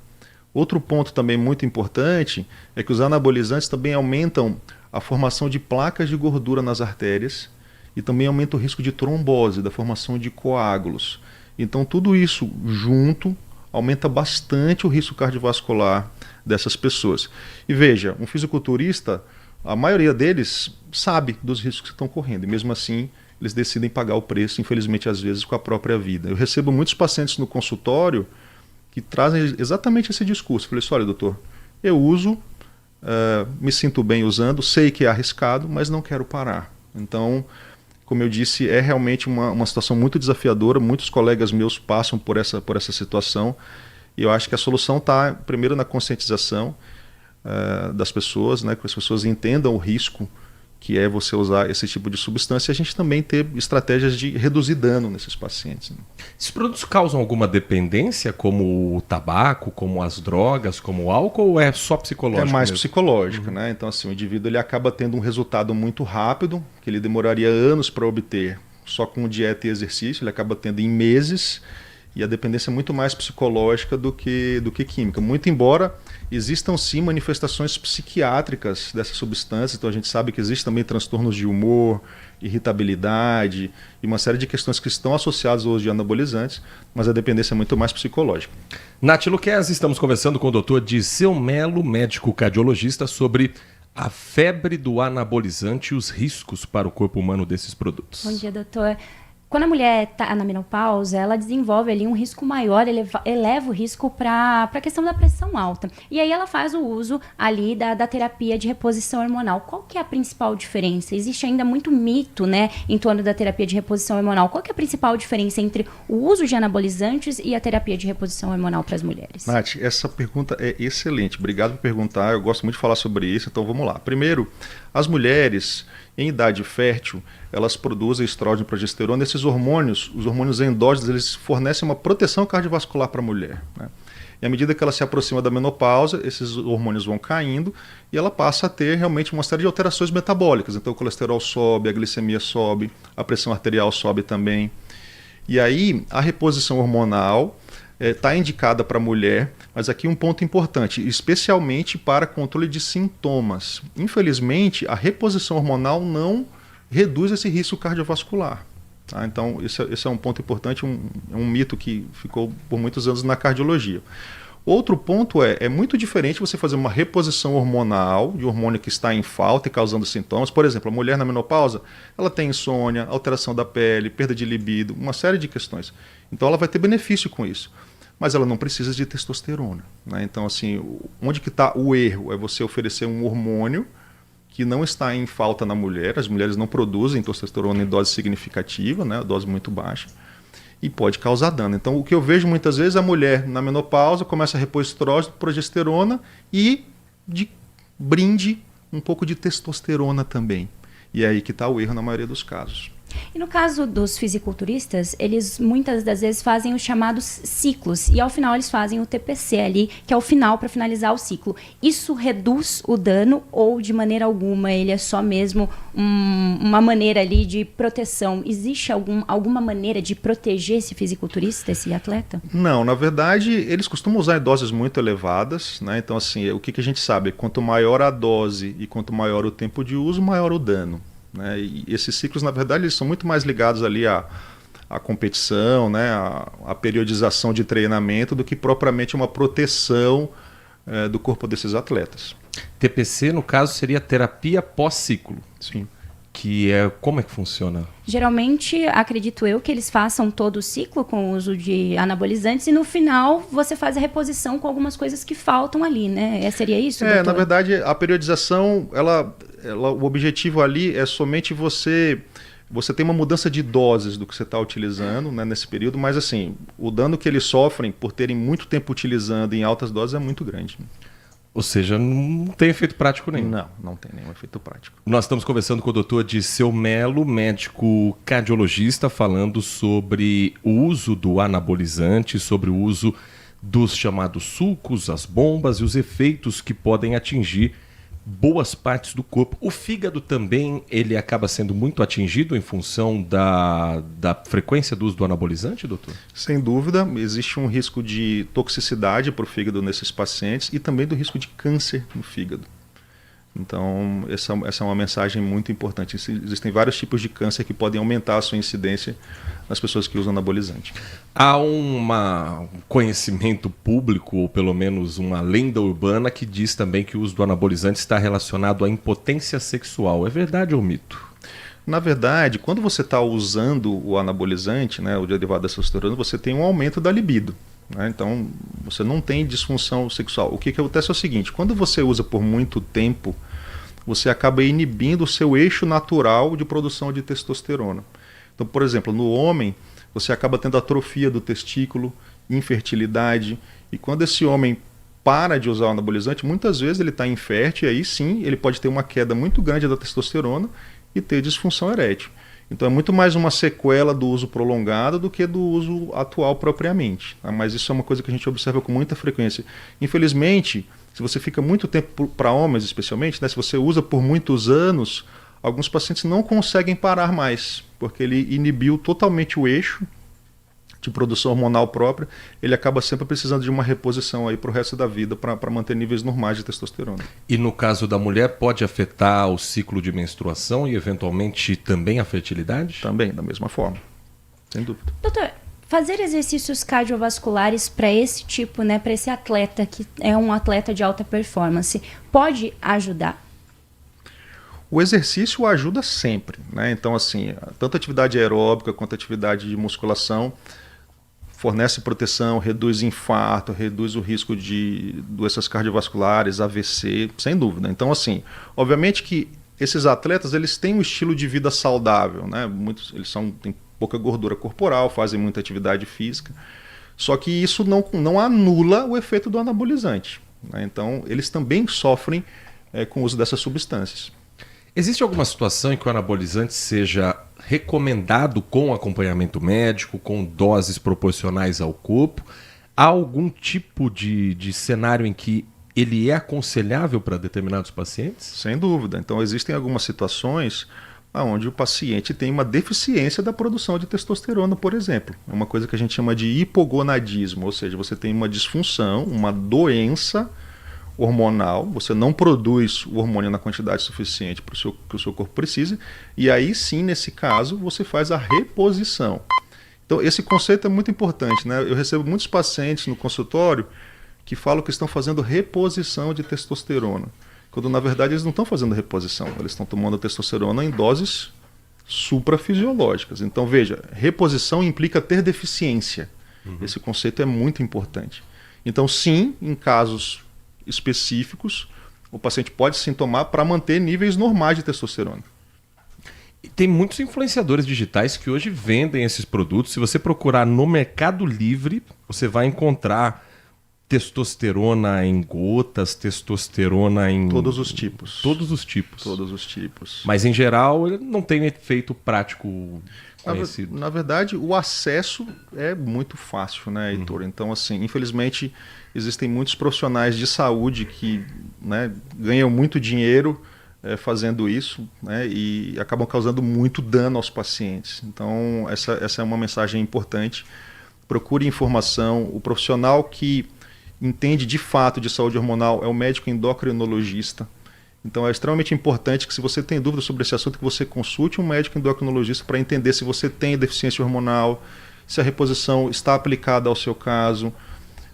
Outro ponto também muito importante é que os anabolizantes também aumentam a formação de placas de gordura nas artérias e também aumenta o risco de trombose, da formação de coágulos. Então tudo isso junto aumenta bastante o risco cardiovascular dessas pessoas. E veja, um fisiculturista, a maioria deles sabe dos riscos que estão correndo e mesmo assim eles decidem pagar o preço, infelizmente às vezes com a própria vida. Eu recebo muitos pacientes no consultório que trazem exatamente esse discurso. Eu falei assim, olha doutor, eu uso, me sinto bem usando, sei que é arriscado, mas não quero parar. Então, como eu disse, é realmente uma situação muito desafiadora. Muitos colegas meus passam por essa situação. E eu acho que a solução está, primeiro, na conscientização das pessoas, né, que as pessoas entendam o risco que é você usar esse tipo de substância, e a gente também ter estratégias de reduzir dano nesses pacientes. Né? Esses produtos causam alguma dependência, como o tabaco, como as drogas, como o álcool, ou é só psicológico? É mais mesmo? psicológico, né? Então, assim, o indivíduo ele acaba tendo um resultado muito rápido, que ele demoraria anos para obter só com dieta e exercício, ele acaba tendo em meses, e a dependência é muito mais psicológica do que química. Muito embora existam sim manifestações psiquiátricas dessas substâncias, então a gente sabe que existem também transtornos de humor, irritabilidade e uma série de questões que estão associadas ao uso de anabolizantes, mas a dependência é muito mais psicológica. Nath Luquez, estamos conversando com o Dr. Dirceu Melo, médico cardiologista, sobre a febre do anabolizante e os riscos para o corpo humano desses produtos. Bom dia, doutor. Quando a mulher está na menopausa, ela desenvolve ali um risco maior, eleva o risco para a questão da pressão alta. E aí ela faz o uso ali da terapia de reposição hormonal. Qual que é a principal diferença? Existe ainda muito mito, né, em torno da terapia de reposição hormonal. Qual que é a principal diferença entre o uso de anabolizantes e a terapia de reposição hormonal para as mulheres? Nath, essa pergunta é excelente. Obrigado por perguntar. Eu gosto muito de falar sobre isso, então vamos lá. Primeiro, as mulheres em idade fértil, elas produzem estrógeno e progesterona. Esses hormônios, os hormônios endógenos, eles fornecem uma proteção cardiovascular para a mulher, né? E à medida que ela se aproxima da menopausa, esses hormônios vão caindo e ela passa a ter realmente uma série de alterações metabólicas. Então o colesterol sobe, a glicemia sobe, a pressão arterial sobe também. E aí a reposição hormonal está indicada para a mulher, mas aqui um ponto importante, especialmente para controle de sintomas. Infelizmente, a reposição hormonal não reduz esse risco cardiovascular. Tá? Então, esse é um ponto importante, um mito que ficou por muitos anos na cardiologia. Outro ponto é muito diferente você fazer uma reposição hormonal, de hormônio que está em falta e causando sintomas. Por exemplo, a mulher na menopausa, ela tem insônia, alteração da pele, perda de libido, uma série de questões. Então ela vai ter benefício com isso. Mas ela não precisa de testosterona, né? Então, assim, onde que está o erro? É você oferecer um hormônio que não está em falta na mulher. As mulheres não produzem testosterona em dose significativa, né? Dose muito baixa, e pode causar dano. Então, o que eu vejo muitas vezes, a mulher na menopausa começa a repor estrógeno, progesterona e de brinde um pouco de testosterona também. E é aí que está o erro na maioria dos casos. E no caso dos fisiculturistas, eles muitas das vezes fazem os chamados ciclos e ao final eles fazem o TPC ali, que é o final para finalizar o ciclo. Isso reduz o dano ou de maneira alguma ele é só mesmo uma maneira ali de proteção? Existe alguma maneira de proteger esse fisiculturista, esse atleta? Não, na verdade eles costumam usar em doses muito elevadas, né? Então assim, o que a gente sabe? Quanto maior a dose e quanto maior o tempo de uso, maior o dano. Né? E esses ciclos, na verdade, eles são muito mais ligados ali à competição, né? à periodização de treinamento, do que propriamente uma proteção do corpo desses atletas. TPC, no caso, seria terapia pós-ciclo. Sim. Como é que funciona? Geralmente, acredito eu, que eles façam todo o ciclo com o uso de anabolizantes e no final você faz a reposição com algumas coisas que faltam ali, né? Seria isso, doutor? Na verdade, a periodização, o objetivo ali é somente você tem uma mudança de doses do que você está utilizando, né, nesse período, mas assim, o dano que eles sofrem por terem muito tempo utilizando em altas doses é muito grande. Né? Ou seja, não tem efeito prático nenhum. Não tem nenhum efeito prático. Nós estamos conversando com o Dr. Dirceu Melo, médico cardiologista, falando sobre o uso do anabolizante, sobre o uso dos chamados sulcos, as bombas e os efeitos que podem atingir boas partes do corpo. O fígado também, ele acaba sendo muito atingido em função da frequência do uso do anabolizante, doutor? Sem dúvida, existe um risco de toxicidade para o fígado nesses pacientes e também do risco de câncer no fígado. Então, essa é uma mensagem muito importante. Existem vários tipos de câncer que podem aumentar a sua incidência nas pessoas que usam anabolizante. Há um conhecimento público, ou pelo menos uma lenda urbana, que diz também que o uso do anabolizante está relacionado à impotência sexual. É verdade ou mito? Na verdade, quando você está usando o anabolizante, né, o derivado da testosterona, você tem um aumento da libido. Né? Então, você não tem disfunção sexual. O que acontece é o seguinte, quando você usa por muito tempo você acaba inibindo o seu eixo natural de produção de testosterona. Então, por exemplo, no homem, você acaba tendo atrofia do testículo, infertilidade, e quando esse homem para de usar o anabolizante, muitas vezes ele está infértil, e aí sim ele pode ter uma queda muito grande da testosterona e ter disfunção erétil. Então é muito mais uma sequela do uso prolongado do que do uso atual propriamente. Tá? Mas isso é uma coisa que a gente observa com muita frequência. Infelizmente, se você fica muito tempo, para homens especialmente, né, se você usa por muitos anos, alguns pacientes não conseguem parar mais, porque ele inibiu totalmente o eixo de produção hormonal própria, ele acaba sempre precisando de uma reposição aí para o resto da vida para manter níveis normais de testosterona. E no caso da mulher, pode afetar o ciclo de menstruação e eventualmente também a fertilidade? Também, da mesma forma, sem dúvida. Doutor, fazer exercícios cardiovasculares para esse tipo, né, para esse atleta que é um atleta de alta performance, pode ajudar? O exercício ajuda sempre, né? Então, assim, tanto a atividade aeróbica quanto a atividade de musculação fornece proteção, reduz infarto, reduz o risco de doenças cardiovasculares, AVC, sem dúvida. Então, assim, obviamente que esses atletas, eles têm um estilo de vida saudável, né? Muitos, eles têm pouca gordura corporal, fazem muita atividade física, só que isso não anula o efeito do anabolizante, né? Então, eles também sofrem com o uso dessas substâncias. Existe alguma situação em que o anabolizante seja recomendado com acompanhamento médico, com doses proporcionais ao corpo? Há algum tipo de cenário em que ele é aconselhável para determinados pacientes? Sem dúvida. Então, existem algumas situações onde o paciente tem uma deficiência da produção de testosterona, por exemplo. É uma coisa que a gente chama de hipogonadismo, ou seja, você tem uma disfunção, uma doença hormonal, você não produz o hormônio na quantidade suficiente para que o seu corpo precise, e aí sim, nesse caso, você faz a reposição. Então, esse conceito é muito importante, né? Eu recebo muitos pacientes no consultório que falam que estão fazendo reposição de testosterona, quando na verdade eles não estão fazendo reposição, eles estão tomando testosterona em doses suprafisiológicas. Então, veja, reposição implica ter deficiência. Esse conceito é muito importante. Então, sim, em casos específicos, o paciente pode sim tomar para manter níveis normais de testosterona. E tem muitos influenciadores digitais que hoje vendem esses produtos. Se você procurar no Mercado Livre, você vai encontrar testosterona em gotas, testosterona em... Todos os tipos. Todos os tipos. Todos os tipos. Mas em geral, ele não tem efeito prático conhecido. Na verdade, o acesso é muito fácil, né, Heitor? Então, assim, infelizmente, existem muitos profissionais de saúde que, né, ganham muito dinheiro fazendo isso, né, e acabam causando muito dano aos pacientes. Então, essa é uma mensagem importante. Procure informação. O profissional que entende de fato de saúde hormonal é o médico endocrinologista. Então é extremamente importante que, se você tem dúvidas sobre esse assunto, que você consulte um médico endocrinologista para entender se você tem deficiência hormonal, se a reposição está aplicada ao seu caso,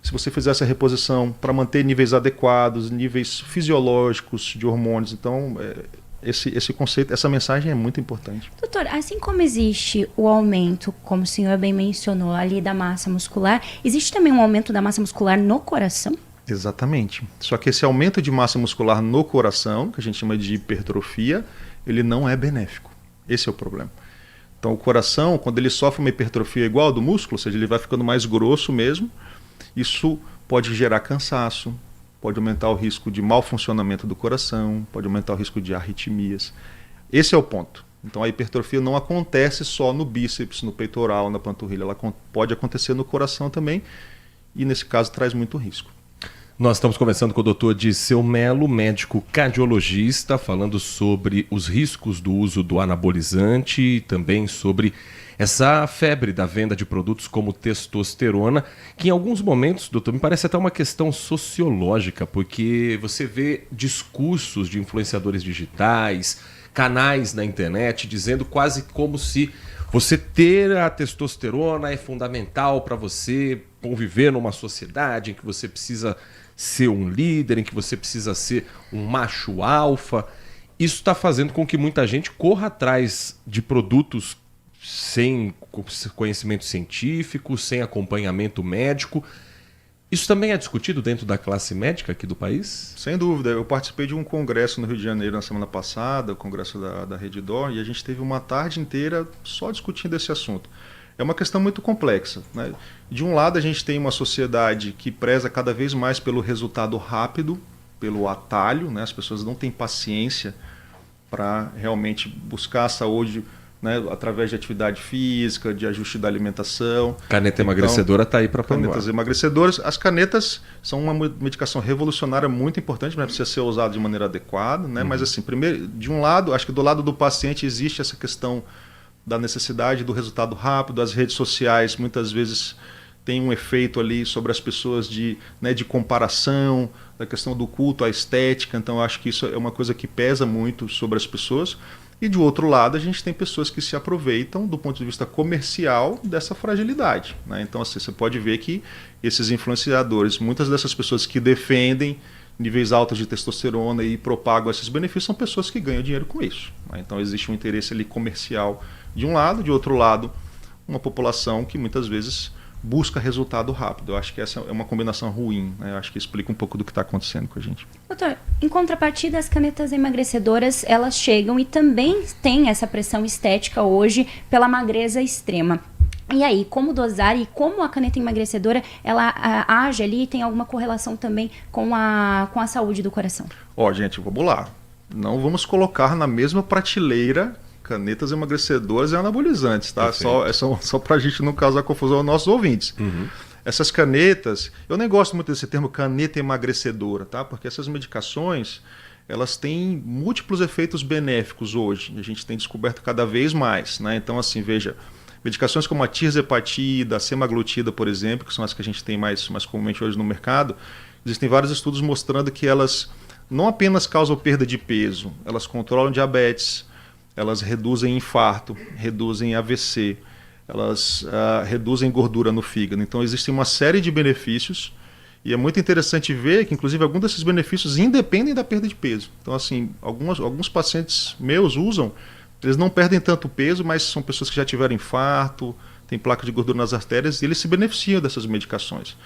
se você fizer essa reposição para manter níveis adequados, níveis fisiológicos de hormônios. Então, esse conceito, essa mensagem é muito importante. Doutor, assim como existe o aumento, como o senhor bem mencionou, ali da massa muscular, existe também um aumento da massa muscular no coração? Exatamente. Só que esse aumento de massa muscular no coração, que a gente chama de hipertrofia, ele não é benéfico. Esse é o problema. Então, o coração, quando ele sofre uma hipertrofia igual ao do músculo, ou seja, ele vai ficando mais grosso mesmo, isso pode gerar cansaço, pode aumentar o risco de mau funcionamento do coração, pode aumentar o risco de arritmias. Esse é o ponto. Então, a hipertrofia não acontece só no bíceps, no peitoral, na panturrilha, ela pode acontecer no coração também, e nesse caso traz muito risco. Nós estamos conversando com o Dr. Dirceu Melo, médico cardiologista, falando sobre os riscos do uso do anabolizante e também sobre essa febre da venda de produtos como testosterona, que em alguns momentos, doutor, me parece até uma questão sociológica, porque você vê discursos de influenciadores digitais, canais na internet, dizendo quase como se você ter a testosterona é fundamental para você conviver numa sociedade em que você precisa ser um líder, em que você precisa ser um macho alfa. Isso está fazendo com que muita gente corra atrás de produtos sem conhecimento científico, sem acompanhamento médico. Isso também é discutido dentro da classe médica aqui do país? Sem dúvida. Eu participei de um congresso no Rio de Janeiro na semana passada, o congresso da Redditor, e a gente teve uma tarde inteira só discutindo esse assunto. É uma questão muito complexa, né? De um lado, a gente tem uma sociedade que preza cada vez mais pelo resultado rápido, pelo atalho, né? As pessoas não têm paciência para realmente buscar a saúde, né, através de atividade física, de ajuste da alimentação. Caneta emagrecedora está aí para provar. Canetas emagrecedoras. As canetas são uma medicação revolucionária muito importante, mas precisa ser usada de maneira adequada, né? Mas assim, primeiro, de um lado, acho que do lado do paciente existe essa questão da necessidade do resultado rápido. As redes sociais muitas vezes têm um efeito ali sobre as pessoas de comparação, da questão do culto à estética. Então acho que isso é uma coisa que pesa muito sobre as pessoas. E de outro lado, a gente tem pessoas que se aproveitam do ponto de vista comercial dessa fragilidade, né? Então assim, você pode ver que esses influenciadores, muitas dessas pessoas que defendem níveis altos de testosterona e propagam esses benefícios, são pessoas que ganham dinheiro com isso, né? Então existe um interesse ali comercial de um lado, de outro lado, uma população que muitas vezes busca resultado rápido. Eu acho que essa é uma combinação ruim, né? Eu acho que explica um pouco do que está acontecendo com a gente. Doutor, em contrapartida, as canetas emagrecedoras, elas chegam e também tem essa pressão estética hoje pela magreza extrema. E aí, como dosar e como a caneta emagrecedora, ela age ali e tem alguma correlação também com a saúde do coração? Gente, vamos lá. Não vamos colocar na mesma prateleira canetas emagrecedoras e anabolizantes, tá? Só para a gente não causar confusão aos nossos ouvintes. Essas canetas, eu nem gosto muito desse termo caneta emagrecedora, tá? Porque essas medicações, elas têm múltiplos efeitos benéficos hoje. A gente tem descoberto cada vez mais, né? Então, assim, veja, medicações como a tirzepatida, a semaglutida, por exemplo, que são as que a gente tem mais comumente hoje no mercado, existem vários estudos mostrando que elas não apenas causam perda de peso, elas controlam diabetes, elas reduzem infarto, reduzem AVC, elas reduzem gordura no fígado. Então existem uma série de benefícios e é muito interessante ver que inclusive alguns desses benefícios independem da perda de peso. Então assim, alguns pacientes meus usam, eles não perdem tanto peso, mas são pessoas que já tiveram infarto, têm placa de gordura nas artérias e eles se beneficiam dessas medicações.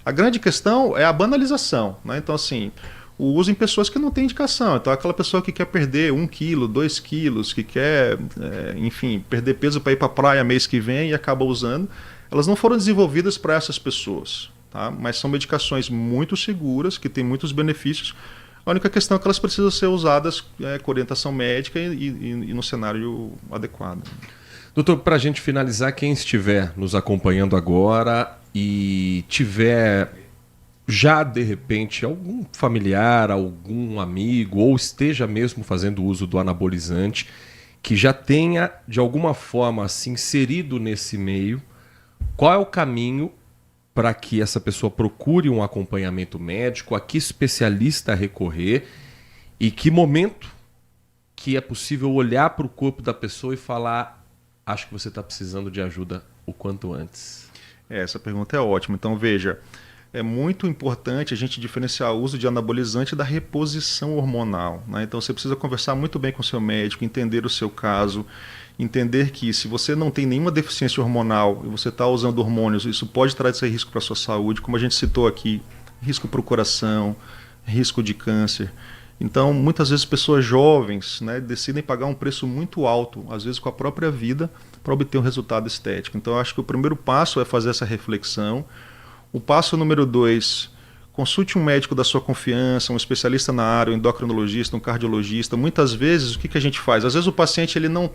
A grande questão é a banalização, né? Então assim, o uso em pessoas que não têm indicação. Então aquela pessoa que quer perder 1 quilo, 2 quilos, que quer, enfim, perder peso para ir para a praia mês que vem e acaba usando, elas não foram desenvolvidas para essas pessoas, tá? Mas são medicações muito seguras, que têm muitos benefícios. A única questão é que elas precisam ser usadas com orientação médica e no cenário adequado. Doutor, para a gente finalizar, quem estiver nos acompanhando agora e tiver já de repente algum familiar, algum amigo, ou esteja mesmo fazendo uso do anabolizante, que já tenha de alguma forma se inserido nesse meio, qual é o caminho para que essa pessoa procure um acompanhamento médico, a que especialista recorrer e que momento que é possível olhar para o corpo da pessoa e falar: acho que você está precisando de ajuda o quanto antes? Essa pergunta é ótima. Então veja, é muito importante a gente diferenciar o uso de anabolizante da reposição hormonal, né? Então você precisa conversar muito bem com o seu médico, entender o seu caso, entender que se você não tem nenhuma deficiência hormonal e você está usando hormônios, isso pode trazer risco para a sua saúde, como a gente citou aqui, risco para o coração, risco de câncer. Então muitas vezes pessoas jovens, né, decidem pagar um preço muito alto, às vezes com a própria vida, para obter um resultado estético. Então eu acho que o primeiro passo é fazer essa reflexão. O passo número 2, consulte um médico da sua confiança, um especialista na área, um endocrinologista, um cardiologista. Muitas vezes, o que a gente faz? Às vezes o paciente ele não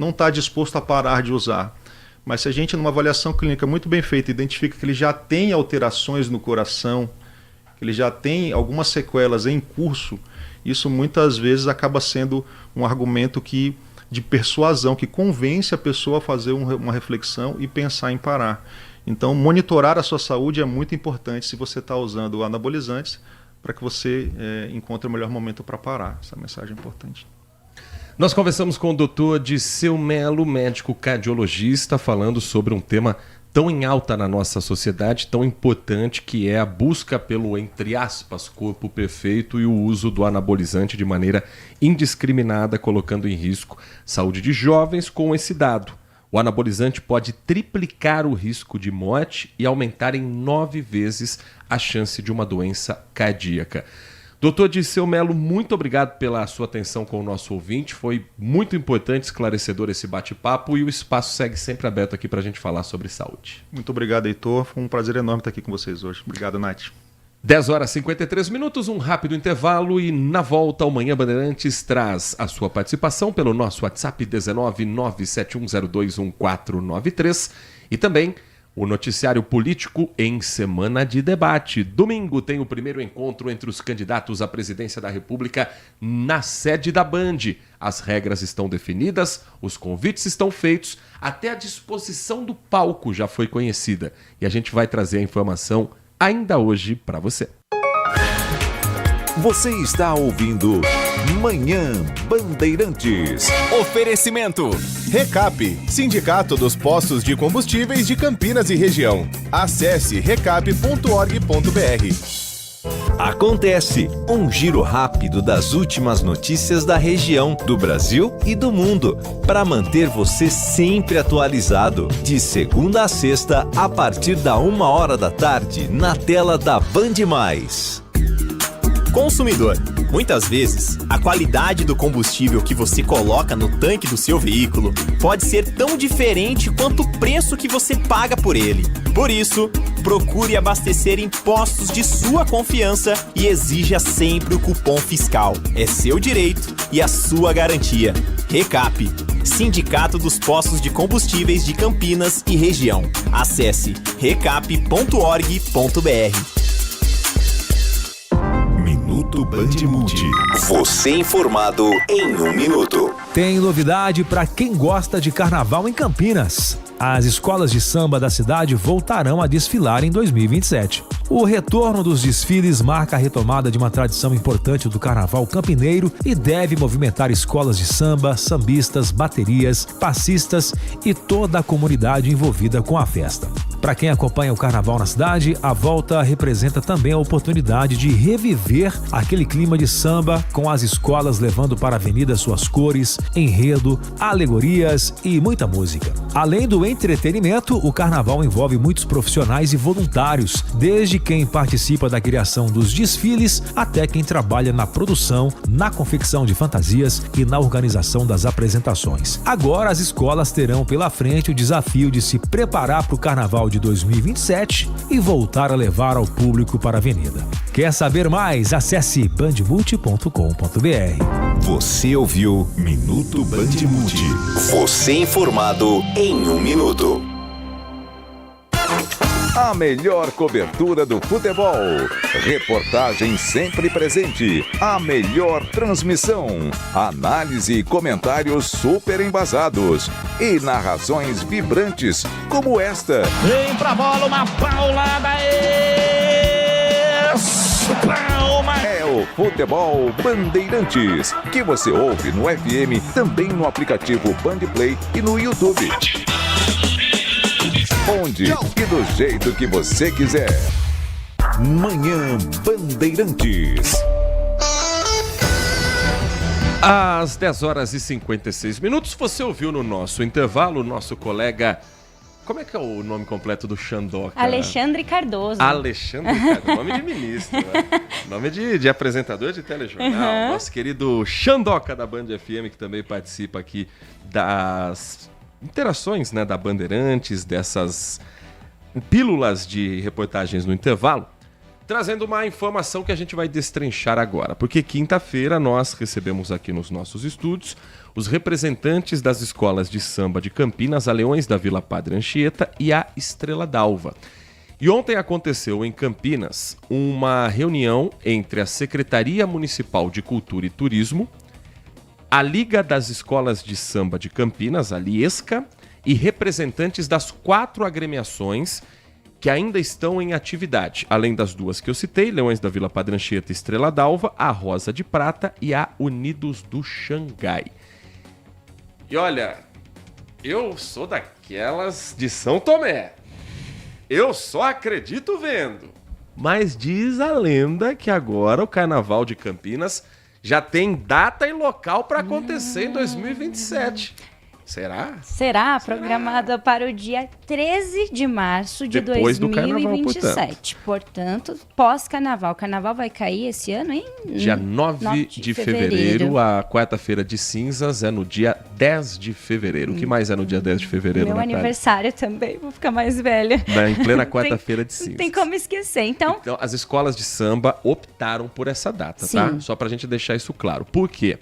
está disposto a parar de usar. Mas se a gente, numa avaliação clínica muito bem feita, identifica que ele já tem alterações no coração, que ele já tem algumas sequelas em curso, isso muitas vezes acaba sendo um argumento de persuasão, que convence a pessoa a fazer uma reflexão e pensar em parar. Então, monitorar a sua saúde é muito importante se você está usando anabolizantes para que você encontre o melhor momento para parar. Essa mensagem é importante. Nós conversamos com o Dr. Disseu Melo, médico cardiologista, falando sobre um tema tão em alta na nossa sociedade, tão importante, que é a busca pelo, entre aspas, corpo perfeito e o uso do anabolizante de maneira indiscriminada, colocando em risco a saúde de jovens com esse dado. O anabolizante pode triplicar o risco de morte e aumentar em 9 vezes a chance de uma doença cardíaca. Doutor Dirceu Melo, muito obrigado pela sua atenção com o nosso ouvinte. Foi muito importante, esclarecedor esse bate-papo e o espaço segue sempre aberto aqui para a gente falar sobre saúde. Muito obrigado, Heitor. Foi um prazer enorme estar aqui com vocês hoje. Obrigado, Nath. 10 horas e 53 minutos, um rápido intervalo e na volta o Manhã Bandeirantes traz a sua participação pelo nosso WhatsApp 19971021493 e também o noticiário político em semana de debate. Domingo tem o primeiro encontro entre os candidatos à presidência da República na sede da Band. As regras estão definidas, os convites estão feitos, até a disposição do palco já foi conhecida. E a gente vai trazer a informação ainda hoje para você. Você está ouvindo Manhã Bandeirantes. Oferecimento. Recap, Sindicato dos Postos de Combustíveis de Campinas e Região. Acesse recap.org.br. Acontece um giro rápido das últimas notícias da região, do Brasil e do mundo, para manter você sempre atualizado. De segunda a sexta, a partir da 13h, na tela da Band+. Consumidor. Muitas vezes, a qualidade do combustível que você coloca no tanque do seu veículo pode ser tão diferente quanto o preço que você paga por ele. Por isso, procure abastecer em postos de sua confiança e exija sempre o cupom fiscal. É seu direito e a sua garantia. Recap, Sindicato dos Postos de Combustíveis de Campinas e Região. Acesse recap.org.br. Minuto Band Multi. Você informado em 1 minuto. Tem novidade para quem gosta de carnaval em Campinas. As escolas de samba da cidade voltarão a desfilar em 2027. O retorno dos desfiles marca a retomada de uma tradição importante do carnaval campineiro e deve movimentar escolas de samba, sambistas, baterias, passistas e toda a comunidade envolvida com a festa. Para quem acompanha o carnaval na cidade, a volta representa também a oportunidade de reviver aquele clima de samba com as escolas levando para a avenida suas cores, enredo, alegorias e muita música. Além do entretenimento, o carnaval envolve muitos profissionais e voluntários, desde quem participa da criação dos desfiles até quem trabalha na produção, na confecção de fantasias e na organização das apresentações. Agora as escolas terão pela frente o desafio de se preparar para o carnaval de 2027 e voltar a levar ao público para a avenida. Quer saber mais? Acesse bandmulti.com.br. Você ouviu Minuto Band Multi. Você informado em 1 minuto. A melhor cobertura do futebol. Reportagem sempre presente. A melhor transmissão. Análise e comentários super embasados. E narrações vibrantes como esta. Vem pra bola, uma paulada. Palma. É o Futebol Bandeirantes, que você ouve no FM, também no aplicativo Bandplay e no YouTube. Onde e do jeito que você quiser. Manhã Bandeirantes. Às 10 horas e 56 minutos, você ouviu no nosso intervalo o nosso colega... Como é que é o nome completo do Xandoca? Alexandre Cardoso. Alexandre Cardoso, nome de ministro, né? Nome de apresentador de telejornal. Nosso querido Xandoca da Band FM, que também participa aqui das interações, né, da Bandeirantes, dessas pílulas de reportagens no intervalo, trazendo uma informação que a gente vai destrinchar agora, porque quinta-feira nós recebemos aqui nos nossos estúdios os representantes das escolas de samba de Campinas, a Leões da Vila Padre Anchieta e a Estrela d'Alva. E ontem aconteceu em Campinas uma reunião entre a Secretaria Municipal de Cultura e Turismo, a Liga das Escolas de Samba de Campinas, a Liesca, e representantes das 4 agremiações que ainda estão em atividade, além das 2 que eu citei, Leões da Vila Padre Anchieta e Estrela d'Alva, a Rosa de Prata e a Unidos do Xangai. E olha, eu sou daquelas de São Tomé. Eu só acredito vendo. Mas diz a lenda que agora o Carnaval de Campinas já tem data e local para acontecer em 2027. Será? Será programada para o dia 13 de março de Depois 2027. do carnaval, portanto, pós-carnaval. O carnaval vai cair esse ano, hein? Dia 9 de fevereiro. A quarta-feira de cinzas é no dia 10 de fevereiro. O que mais é no dia 10 de fevereiro, Meu Natália? aniversário também, vou ficar mais velha. Em plena quarta-feira de cinzas. Não tem como esquecer. Então, as escolas de samba optaram por essa data, tá? Sim. Só pra gente deixar isso claro. Por quê?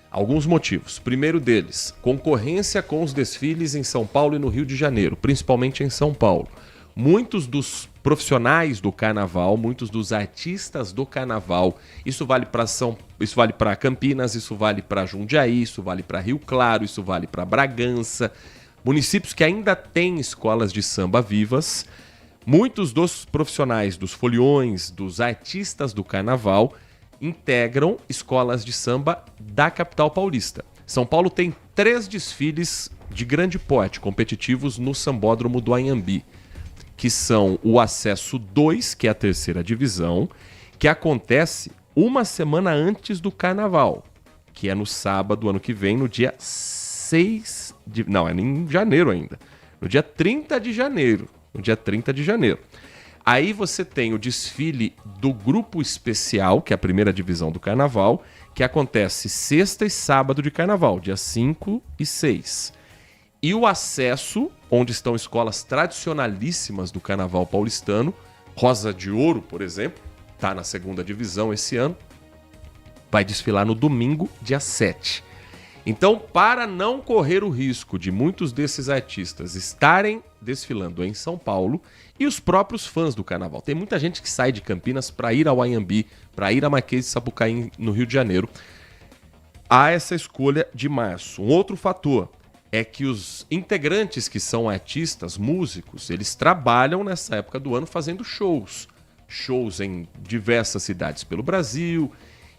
Alguns motivos. Primeiro deles, concorrência com os desfiles em São Paulo e no Rio de Janeiro, principalmente em São Paulo. Muitos dos profissionais do carnaval, muitos dos artistas do carnaval, isso vale para Campinas, isso vale para Jundiaí, isso vale para Rio Claro, isso vale para Bragança, municípios que ainda têm escolas de samba vivas. Muitos dos profissionais, dos foliões, dos artistas do carnaval integram escolas de samba da capital paulista. São Paulo tem 3 desfiles de grande porte competitivos no Sambódromo do Anhembi, que são o Acesso 2, que é a terceira divisão, que acontece uma semana antes do carnaval, que é no sábado, ano que vem, no dia 6 de... Não, é em janeiro ainda. No dia 30 de janeiro. No dia 30 de janeiro. Aí você tem o desfile do Grupo Especial, que é a primeira divisão do carnaval, que acontece sexta e sábado de carnaval, dia 5 e 6. E o Acesso, onde estão escolas tradicionalíssimas do carnaval paulistano, Rosa de Ouro, por exemplo, está na segunda divisão esse ano, vai desfilar no domingo, dia 7. Então, para não correr o risco de muitos desses artistas estarem desfilando em São Paulo, e os próprios fãs do carnaval, tem muita gente que sai de Campinas para ir ao Anhembi, para ir a Marquês de Sapucaí no Rio de Janeiro, há essa escolha de março. Um outro fator é que os integrantes que são artistas, músicos, eles trabalham nessa época do ano fazendo shows em diversas cidades pelo Brasil.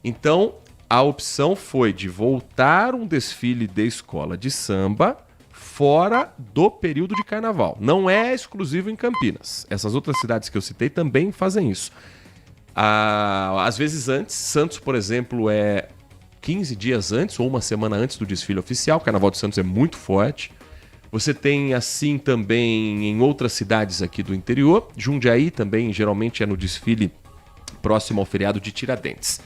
Então, a opção foi de voltar um desfile de escola de samba fora do período de carnaval. Não é exclusivo em Campinas. Essas outras cidades que eu citei também fazem isso. Às vezes antes, Santos, por exemplo, é 15 dias antes ou uma semana antes do desfile oficial. O Carnaval de Santos é muito forte. Você tem assim também em outras cidades aqui do interior. Jundiaí também geralmente é no desfile próximo ao feriado de Tiradentes.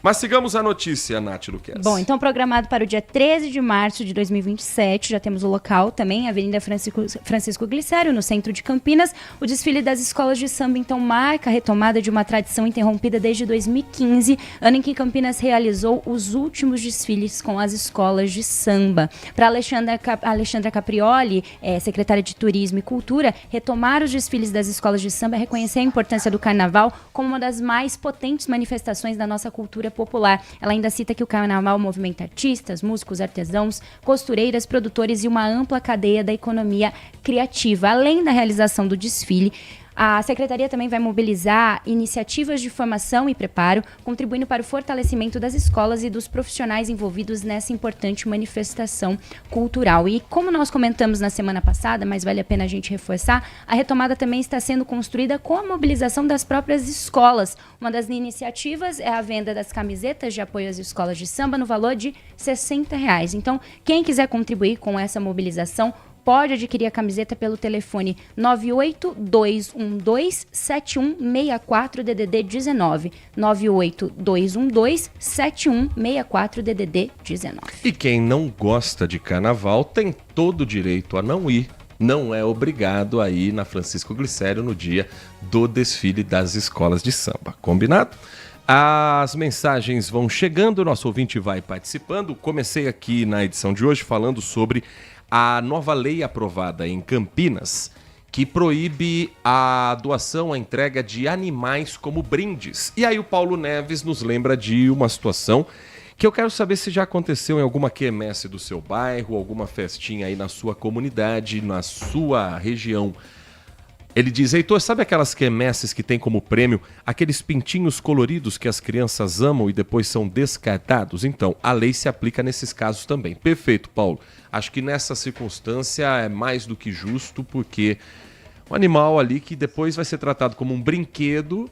Mas sigamos a notícia, Nath Luquez. Bom, então programado para o dia 13 de março de 2027, já temos o local também, Avenida Francisco Glicério, no centro de Campinas. O desfile das escolas de samba, então, marca a retomada de uma tradição interrompida desde 2015, ano em que Campinas realizou os últimos desfiles com as escolas de samba. Para Alexandra Caprioli, secretária de Turismo e Cultura, retomar os desfiles das escolas de samba é reconhecer a importância do carnaval como uma das mais potentes manifestações da nossa cultura popular. Ela ainda cita que o carnaval movimenta artistas, músicos, artesãos, costureiras, produtores e uma ampla cadeia da economia criativa. Além da realização do desfile, a Secretaria também vai mobilizar iniciativas de formação e preparo, contribuindo para o fortalecimento das escolas e dos profissionais envolvidos nessa importante manifestação cultural. E como nós comentamos na semana passada, mas vale a pena a gente reforçar, a retomada também está sendo construída com a mobilização das próprias escolas. Uma das iniciativas é a venda das camisetas de apoio às escolas de samba no valor de R$60. Então, quem quiser contribuir com essa mobilização, pode adquirir a camiseta pelo telefone 982127164 DDD 19. 982127164 DDD 19. E quem não gosta de carnaval tem todo o direito a não ir. Não é obrigado a ir na Francisco Glicério no dia do desfile das escolas de samba. Combinado? As mensagens vão chegando, nosso ouvinte vai participando. Comecei aqui na edição de hoje falando sobre a nova lei aprovada em Campinas, que proíbe a doação, a entrega de animais como brindes. E aí o Paulo Neves nos lembra de uma situação que eu quero saber se já aconteceu em alguma quermesse do seu bairro, alguma festinha aí na sua comunidade, na sua região. Ele diz: Heitor, sabe aquelas quermesses que tem como prêmio aqueles pintinhos coloridos que as crianças amam e depois são descartados? Então, a lei se aplica nesses casos também. Perfeito, Paulo. Acho que nessa circunstância é mais do que justo, porque um animal ali que depois vai ser tratado como um brinquedo,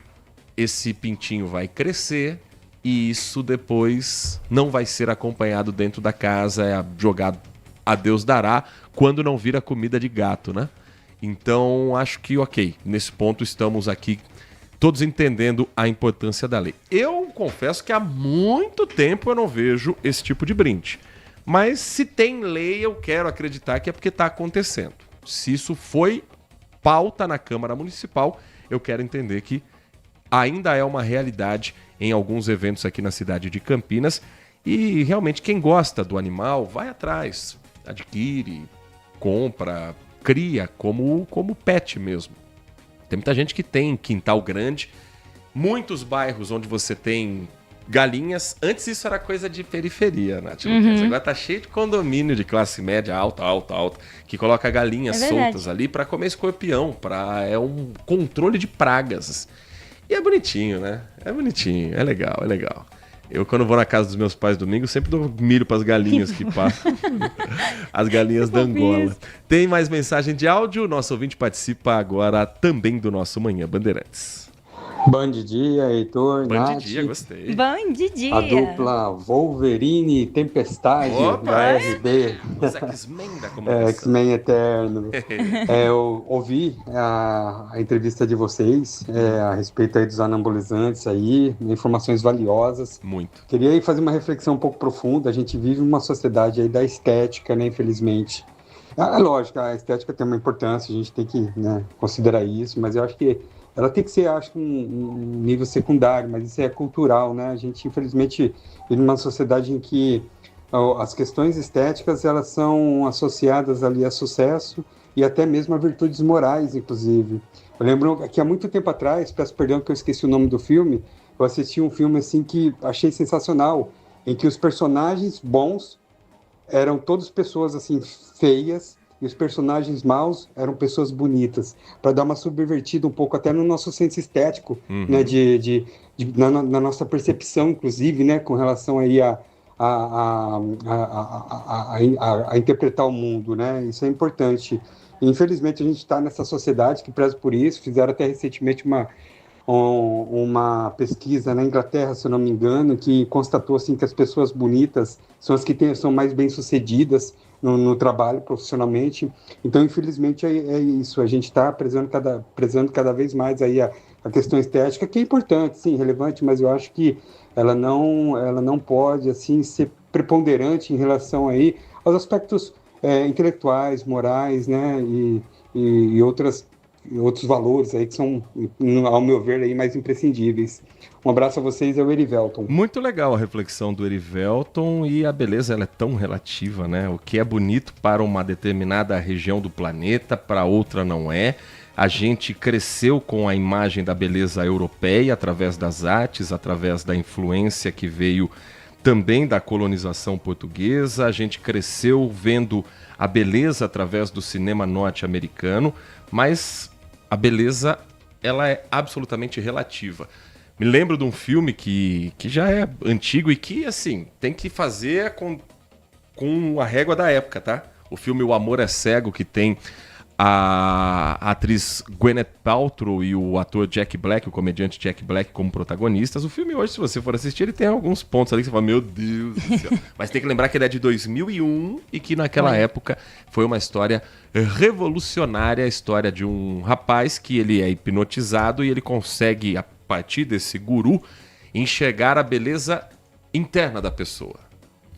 esse pintinho vai crescer e isso depois não vai ser acompanhado dentro da casa, é jogado a Deus dará quando não vira comida de gato, né? Então, acho que ok, nesse ponto estamos aqui todos entendendo a importância da lei. Eu confesso que há muito tempo eu não vejo esse tipo de brinde. Mas se tem lei, eu quero acreditar que é porque está acontecendo. Se isso foi pauta na Câmara Municipal, eu quero entender que ainda é uma realidade em alguns eventos aqui na cidade de Campinas. E realmente quem gosta do animal, vai atrás, adquire, compra, cria como pet mesmo. Tem muita gente que tem quintal grande, muitos bairros onde você tem galinhas. Antes isso era coisa de periferia, Nath. Agora tá cheio de condomínio de classe média alta, que coloca galinhas soltas ali para comer escorpião, é um controle de pragas. E é bonitinho, né? É bonitinho, é legal. Eu, quando vou na casa dos meus pais domingo, sempre dou milho pras galinhas que passam. As galinhas da Angola. Tem mais mensagem de áudio? Nosso ouvinte participa agora também do nosso Manhã Bandeirantes. Bom dia, Heitor, Nath. Bom dia, gostei. Bom dia. A dupla Wolverine e Tempestade da RB. Os X-Men da comunicação. X-Men Eterno. Eu ouvi a entrevista de vocês a respeito aí dos anabolizantes aí, informações valiosas. Muito. Queria aí fazer uma reflexão um pouco profunda. A gente vive uma sociedade aí da estética, né, infelizmente. Lógico, a estética tem uma importância, a gente tem que, né, considerar isso, mas eu acho que ela tem que ser, acho que, um nível secundário, mas isso é cultural, né? A gente, infelizmente, vive numa sociedade em que as questões estéticas, elas são associadas ali a sucesso e até mesmo a virtudes morais, inclusive. Eu lembro que há muito tempo atrás, peço perdão que eu esqueci o nome do filme, eu assisti um filme, assim, que achei sensacional, em que os personagens bons eram todas pessoas, assim, feias, e os personagens maus eram pessoas bonitas, para dar uma subvertida um pouco até no nosso senso estético, né, na nossa percepção, inclusive, né, com relação aí a interpretar o mundo, né, isso é importante. E, infelizmente, a gente está nessa sociedade que preza por isso. Fizeram até recentemente uma pesquisa na Inglaterra, se eu não me engano, que constatou assim, que as pessoas bonitas são as que são mais bem-sucedidas no trabalho profissionalmente. Então, infelizmente, é isso. A gente está prezando cada vez mais aí a questão estética, que é importante, sim, relevante, mas eu acho que ela não pode assim, ser preponderante em relação aí aos aspectos intelectuais, morais, né, e outros valores aí que são, ao meu ver, aí mais imprescindíveis. Um abraço a vocês, é o Erivelton. Muito legal a reflexão do Erivelton, e a beleza ela é tão relativa, né? O que é bonito para uma determinada região do planeta, para outra não é. A gente cresceu com a imagem da beleza europeia através das artes, através da influência que veio também da colonização portuguesa. A gente cresceu vendo a beleza através do cinema norte-americano, mas a beleza ela é absolutamente relativa. Me lembro de um filme que já é antigo e que, assim, tem que fazer com a régua da época, tá? O filme O Amor é Cego, que tem a atriz Gwyneth Paltrow e o ator Jack Black, o comediante Jack Black, como protagonistas. O filme hoje, se você for assistir, ele tem alguns pontos ali que você fala, meu Deus do céu. Mas tem que lembrar que ele é de 2001 e que naquela época foi uma história revolucionária, a história de um rapaz que ele é hipnotizado e ele consegue, a partir desse guru, enxergar a beleza interna da pessoa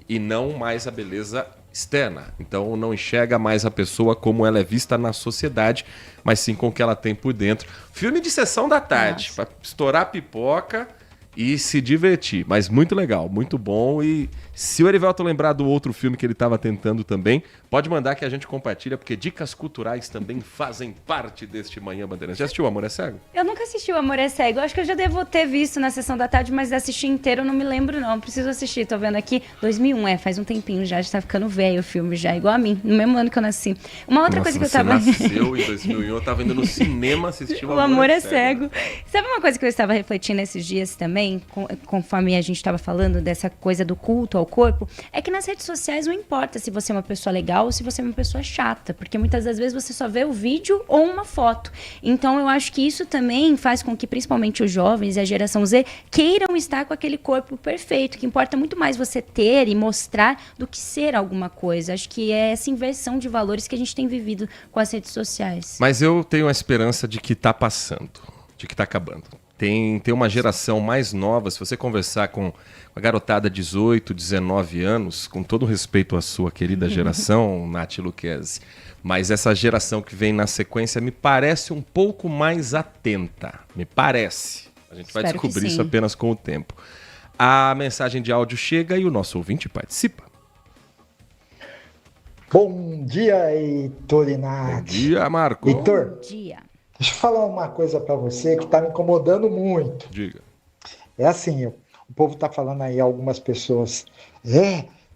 e não mais a beleza externa. Então não enxerga mais a pessoa como ela é vista na sociedade, mas sim com o que ela tem por dentro. Filme de sessão da tarde, para estourar pipoca e se divertir. Mas muito legal, muito bom. E se o Erivelton lembrar do outro filme que ele estava tentando também, pode mandar que a gente compartilha, porque dicas culturais também fazem parte deste Manhã Bandeirantes. Já assistiu O Amor é Cego? Eu nunca assisti O Amor é Cego. Eu acho que eu já devo ter visto na sessão da tarde, mas assisti inteiro eu não me lembro não. Preciso assistir, tô vendo aqui. 2001, faz um tempinho já tá ficando velho o filme já, igual a mim, no mesmo ano que eu nasci. Uma outra coisa que eu tava... Você nasceu em 2001, eu tava indo no cinema assistir O Amor é Cego. Sabe uma coisa que eu estava refletindo esses dias também? também, conforme a gente estava falando dessa coisa do culto ao corpo, é que nas redes sociais não importa se você é uma pessoa legal ou se você é uma pessoa chata, porque muitas das vezes você só vê o vídeo ou uma foto. Então eu acho que isso também faz com que principalmente os jovens e a geração Z queiram estar com aquele corpo perfeito, que importa muito mais você ter e mostrar do que ser alguma coisa. Acho que é essa inversão de valores que a gente tem vivido com as redes sociais. Mas eu tenho a esperança de que está passando, de que está acabando. Tem uma geração mais nova, se você conversar com a garotada de 18, 19 anos, com todo respeito à sua querida geração, Nath Luquezzi, mas essa geração que vem na sequência me parece um pouco mais atenta, me parece. A gente vai descobrir isso apenas com o tempo. A mensagem de áudio chega e o nosso ouvinte participa. Bom dia, Heitor e Nath. Bom dia, Marco. Heitor, Bom dia. deixa eu falar uma coisa pra você que tá me incomodando muito. Diga. É assim, o povo tá falando aí, algumas pessoas,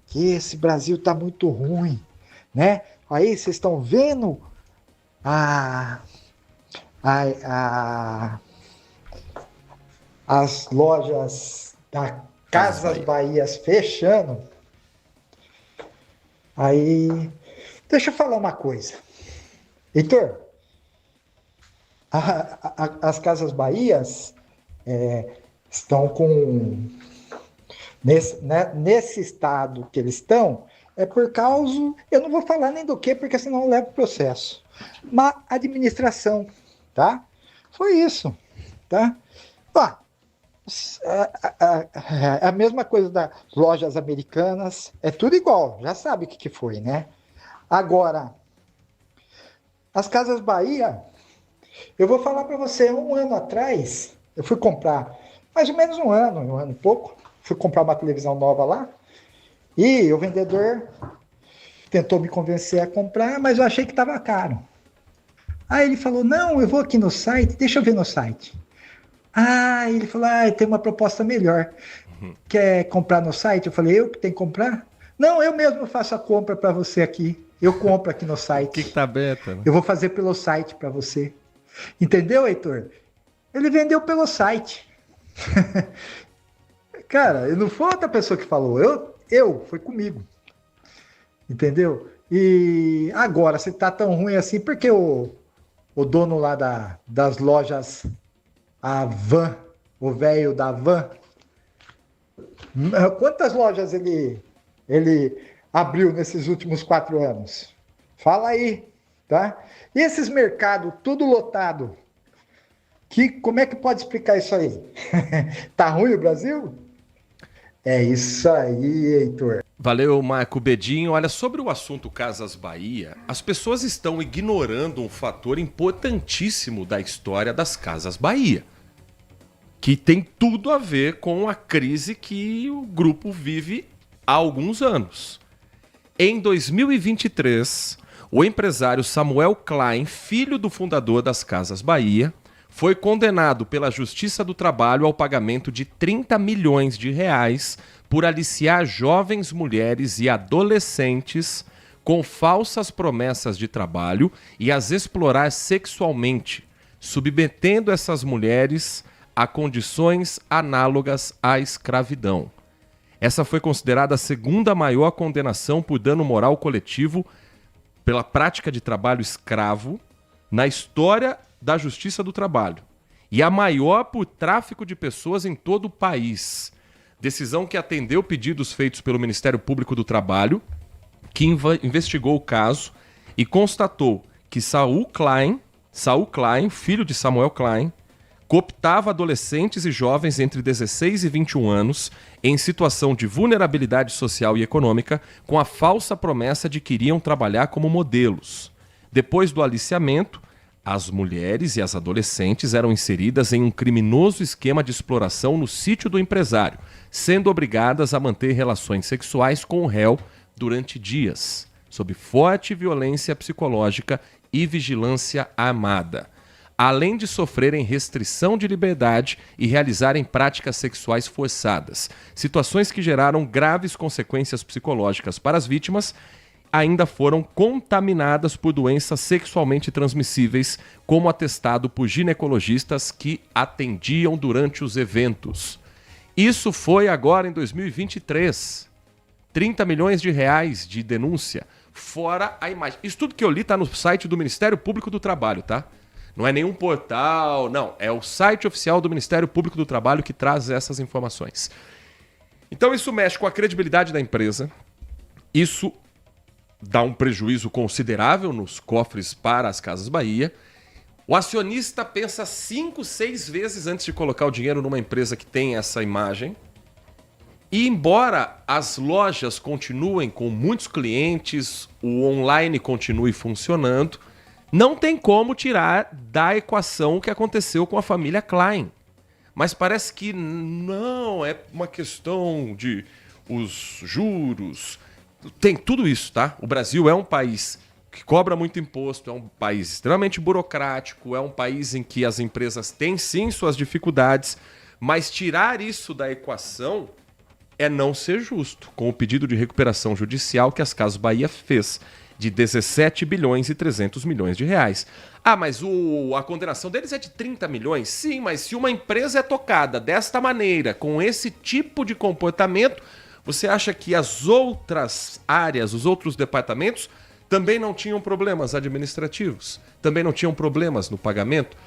que esse Brasil tá muito ruim, né? Aí vocês estão vendo as lojas da Casas Bahias fechando. Aí, deixa eu falar uma coisa. Heitor, as Casas estão com... Nesse estado que eles estão, é por causa... Eu não vou falar nem do que, porque senão eu levo processo. Má administração, tá? Foi isso, tá? Ó, a mesma coisa das lojas americanas, é tudo igual, já sabe o que foi, né? Agora, as Casas Bahia, eu vou falar para você, um ano atrás, eu fui comprar, mais ou menos um ano e pouco, fui comprar uma televisão nova lá, e o vendedor tentou me convencer a comprar, mas eu achei que estava caro. Aí ele falou, não, eu vou aqui no site, deixa eu ver no site. Ah, ele falou, tem uma proposta melhor. Quer comprar no site? Eu falei, eu que tenho que comprar? Não, eu mesmo faço a compra para você aqui. Eu compro aqui no site. O que tá beta, né? Eu vou fazer pelo site para você. Entendeu, Heitor? Ele vendeu pelo site. Cara, não foi outra pessoa que falou. Foi comigo. Entendeu? E agora, se tá tão ruim assim, por que o dono lá das lojas... A Van, o velho da Van, quantas lojas ele abriu nesses últimos 4 anos? Fala aí, tá? E esses mercados tudo lotado, como é que pode explicar isso aí? Tá ruim o Brasil? É isso aí, Heitor. Valeu, Marco Bedinho. Olha, sobre o assunto Casas Bahia, as pessoas estão ignorando um fator importantíssimo da história das Casas Bahia, que tem tudo a ver com a crise que o grupo vive há alguns anos. Em 2023, o empresário Samuel Klein, filho do fundador das Casas Bahia, foi condenado pela Justiça do Trabalho ao pagamento de 30 milhões de reais por aliciar jovens mulheres e adolescentes com falsas promessas de trabalho e as explorar sexualmente, submetendo essas mulheres a condições análogas à escravidão. Essa foi considerada a segunda maior condenação por dano moral coletivo pela prática de trabalho escravo na história da Justiça do Trabalho e a maior por tráfico de pessoas em todo o país. Decisão que atendeu pedidos feitos pelo Ministério Público do Trabalho, que investigou o caso e constatou que Saul Klein, filho de Samuel Klein, cooptava adolescentes e jovens entre 16 e 21 anos em situação de vulnerabilidade social e econômica com a falsa promessa de que iriam trabalhar como modelos. Depois do aliciamento, as mulheres e as adolescentes eram inseridas em um criminoso esquema de exploração no sítio do empresário, sendo obrigadas a manter relações sexuais com o réu durante dias, sob forte violência psicológica e vigilância armada, além de sofrerem restrição de liberdade e realizarem práticas sexuais forçadas. Situações que geraram graves consequências psicológicas para as vítimas, ainda foram contaminadas por doenças sexualmente transmissíveis, como atestado por ginecologistas que atendiam durante os eventos. Isso foi agora em 2023. 30 milhões de reais de denúncia, fora a imagem. Isso tudo que eu li está no site do Ministério Público do Trabalho, tá? Não é nenhum portal, não. É o site oficial do Ministério Público do Trabalho que traz essas informações. Então isso mexe com a credibilidade da empresa. Isso dá um prejuízo considerável nos cofres para as Casas Bahia. O acionista pensa 5, 6 vezes antes de colocar o dinheiro numa empresa que tem essa imagem. E embora as lojas continuem com muitos clientes, o online continue funcionando, não tem como tirar da equação o que aconteceu com a família Klein. Mas parece que não, é uma questão de os juros. Tem tudo isso, tá? O Brasil é um país que cobra muito imposto, é um país extremamente burocrático, é um país em que as empresas têm sim suas dificuldades, mas tirar isso da equação é não ser justo, com o pedido de recuperação judicial que as Casas Bahia fez, de 17 bilhões e 300 milhões de reais. Ah, mas a condenação deles é de 30 milhões? Sim, mas se uma empresa é tocada desta maneira, com esse tipo de comportamento, você acha que as outras áreas, os outros departamentos, também não tinham problemas administrativos? Também não tinham problemas no pagamento?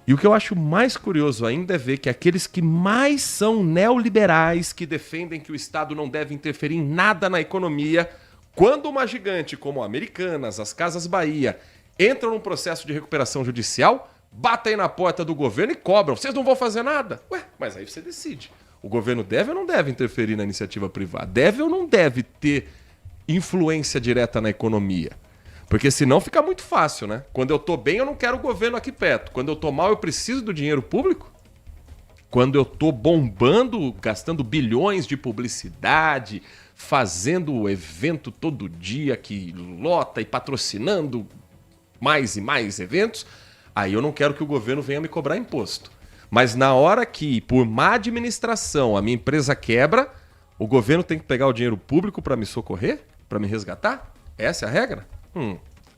E o que eu acho mais curioso ainda é ver que aqueles que mais são neoliberais, que defendem que o Estado não deve interferir em nada na economia, quando uma gigante como a Americanas, as Casas Bahia, entram num processo de recuperação judicial, batem na porta do governo e cobram. Vocês não vão fazer nada? Ué, mas aí você decide. O governo deve ou não deve interferir na iniciativa privada? Deve ou não deve ter influência direta na economia? Porque senão fica muito fácil, né? Quando eu tô bem, eu não quero o governo aqui perto. Quando eu tô mal, eu preciso do dinheiro público. Quando eu tô bombando, gastando bilhões de publicidade, fazendo evento todo dia que lota e patrocinando mais e mais eventos, aí eu não quero que o governo venha me cobrar imposto. Mas na hora que, por má administração, a minha empresa quebra, o governo tem que pegar o dinheiro público para me socorrer? Para me resgatar? Essa é a regra?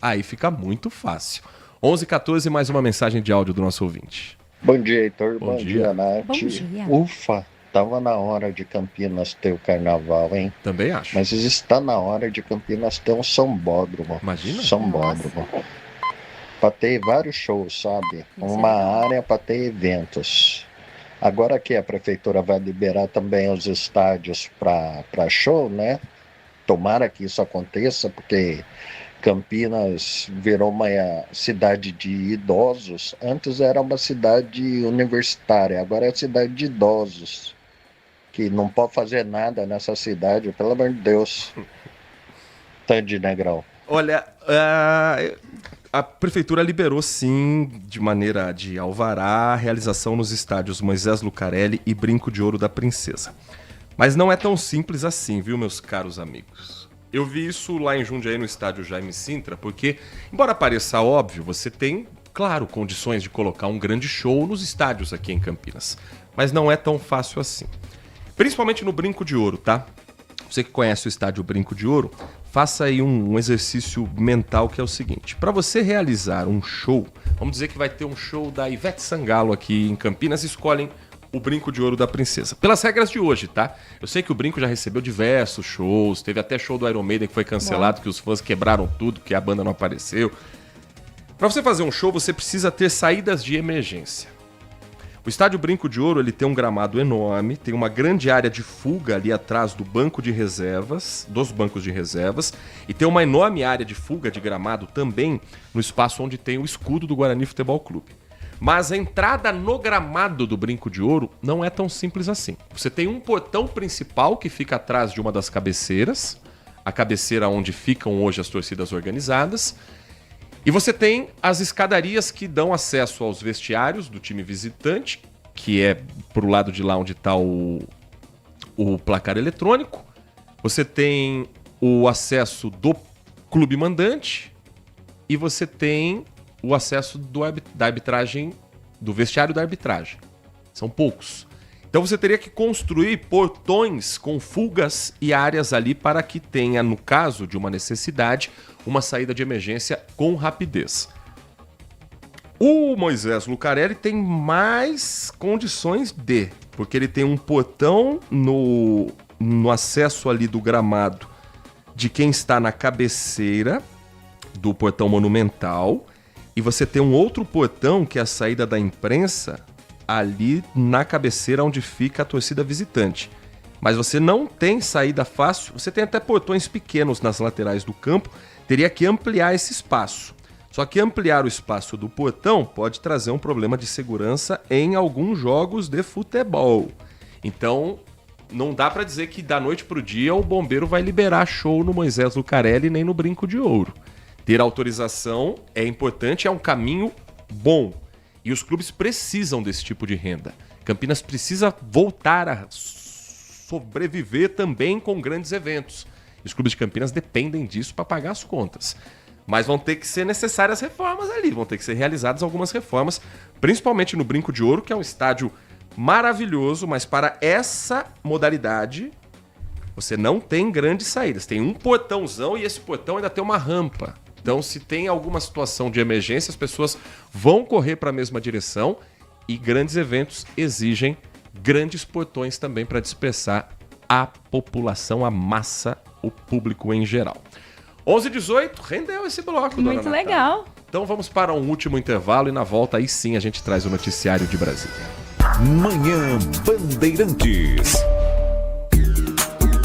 Aí fica muito fácil. 11h14, mais uma mensagem de áudio do nosso ouvinte. Bom dia, Heitor. Bom dia, Nath. Bom dia. Ufa, tava na hora de Campinas ter o carnaval, hein? Também acho. Mas está na hora de Campinas ter um sambódromo. Imagina? Sambódromo. Para ter vários shows, sabe? Uma área para ter eventos. Agora que a prefeitura vai liberar também os estádios para show, né? Tomara que isso aconteça, porque Campinas virou uma cidade de idosos. Antes era uma cidade universitária, agora é cidade de idosos, que não pode fazer nada nessa cidade, pelo amor de Deus. Tandy Negrão. Olha, a prefeitura liberou sim, de maneira de alvará, a realização nos estádios Moisés Lucarelli e Brinco de Ouro da Princesa. Mas não é tão simples assim, viu, meus caros amigos? Eu vi isso lá em Jundiaí, no estádio Jaime Sintra, porque, embora pareça óbvio, você tem, claro, condições de colocar um grande show nos estádios aqui em Campinas. Mas não é tão fácil assim. Principalmente no Brinco de Ouro, tá? Você que conhece o estádio Brinco de Ouro, faça aí um exercício mental que é o seguinte. Para você realizar um show, vamos dizer que vai ter um show da Ivete Sangalo aqui em Campinas, escolhem o Brinco de Ouro da Princesa. Pelas regras de hoje, tá? Eu sei que o Brinco já recebeu diversos shows, teve até show do Iron Maiden que foi cancelado, que os fãs quebraram tudo, que a banda não apareceu. Para você fazer um show, você precisa ter saídas de emergência. O estádio Brinco de Ouro, ele tem um gramado enorme, tem uma grande área de fuga ali atrás do banco de reservas, dos bancos de reservas, e tem uma enorme área de fuga de gramado também no espaço onde tem o escudo do Guarani Futebol Clube. Mas a entrada no gramado do Brinco de Ouro não é tão simples assim. Você tem um portão principal que fica atrás de uma das cabeceiras, a cabeceira onde ficam hoje as torcidas organizadas, e você tem as escadarias que dão acesso aos vestiários do time visitante, que é pro lado de lá onde está o placar eletrônico. Você tem o acesso do clube mandante e você tem o acesso da arbitragem, do vestiário da arbitragem. São poucos. Então você teria que construir portões com fugas e áreas ali para que tenha, no caso de uma necessidade, uma saída de emergência com rapidez. O Moisés Lucarelli tem mais condições de, porque ele tem um portão no acesso ali do gramado de quem está na cabeceira do portão monumental, e você tem um outro portão, que é a saída da imprensa, ali na cabeceira onde fica a torcida visitante. Mas você não tem saída fácil, você tem até portões pequenos nas laterais do campo, teria que ampliar esse espaço. Só que ampliar o espaço do portão pode trazer um problema de segurança em alguns jogos de futebol. Então, não dá para dizer que da noite pro dia o bombeiro vai liberar show no Moisés Lucarelli nem no Brinco de Ouro. Ter autorização é importante, é um caminho bom. E os clubes precisam desse tipo de renda. Campinas precisa voltar a sobreviver também com grandes eventos. Os clubes de Campinas dependem disso para pagar as contas. Mas vão ter que ser necessárias reformas ali, vão ter que ser realizadas algumas reformas, principalmente no Brinco de Ouro, que é um estádio maravilhoso, mas para essa modalidade você não tem grandes saídas. Tem um portãozão e esse portão ainda tem uma rampa. Então, se tem alguma situação de emergência, as pessoas vão correr para a mesma direção, e grandes eventos exigem grandes portões também para dispersar a população, a massa, o público em geral. 11h18, rendeu esse bloco, dona Muito Natália. legal. Então vamos para um último intervalo e na volta aí sim a gente traz o noticiário de Brasília. Manhã Bandeirantes.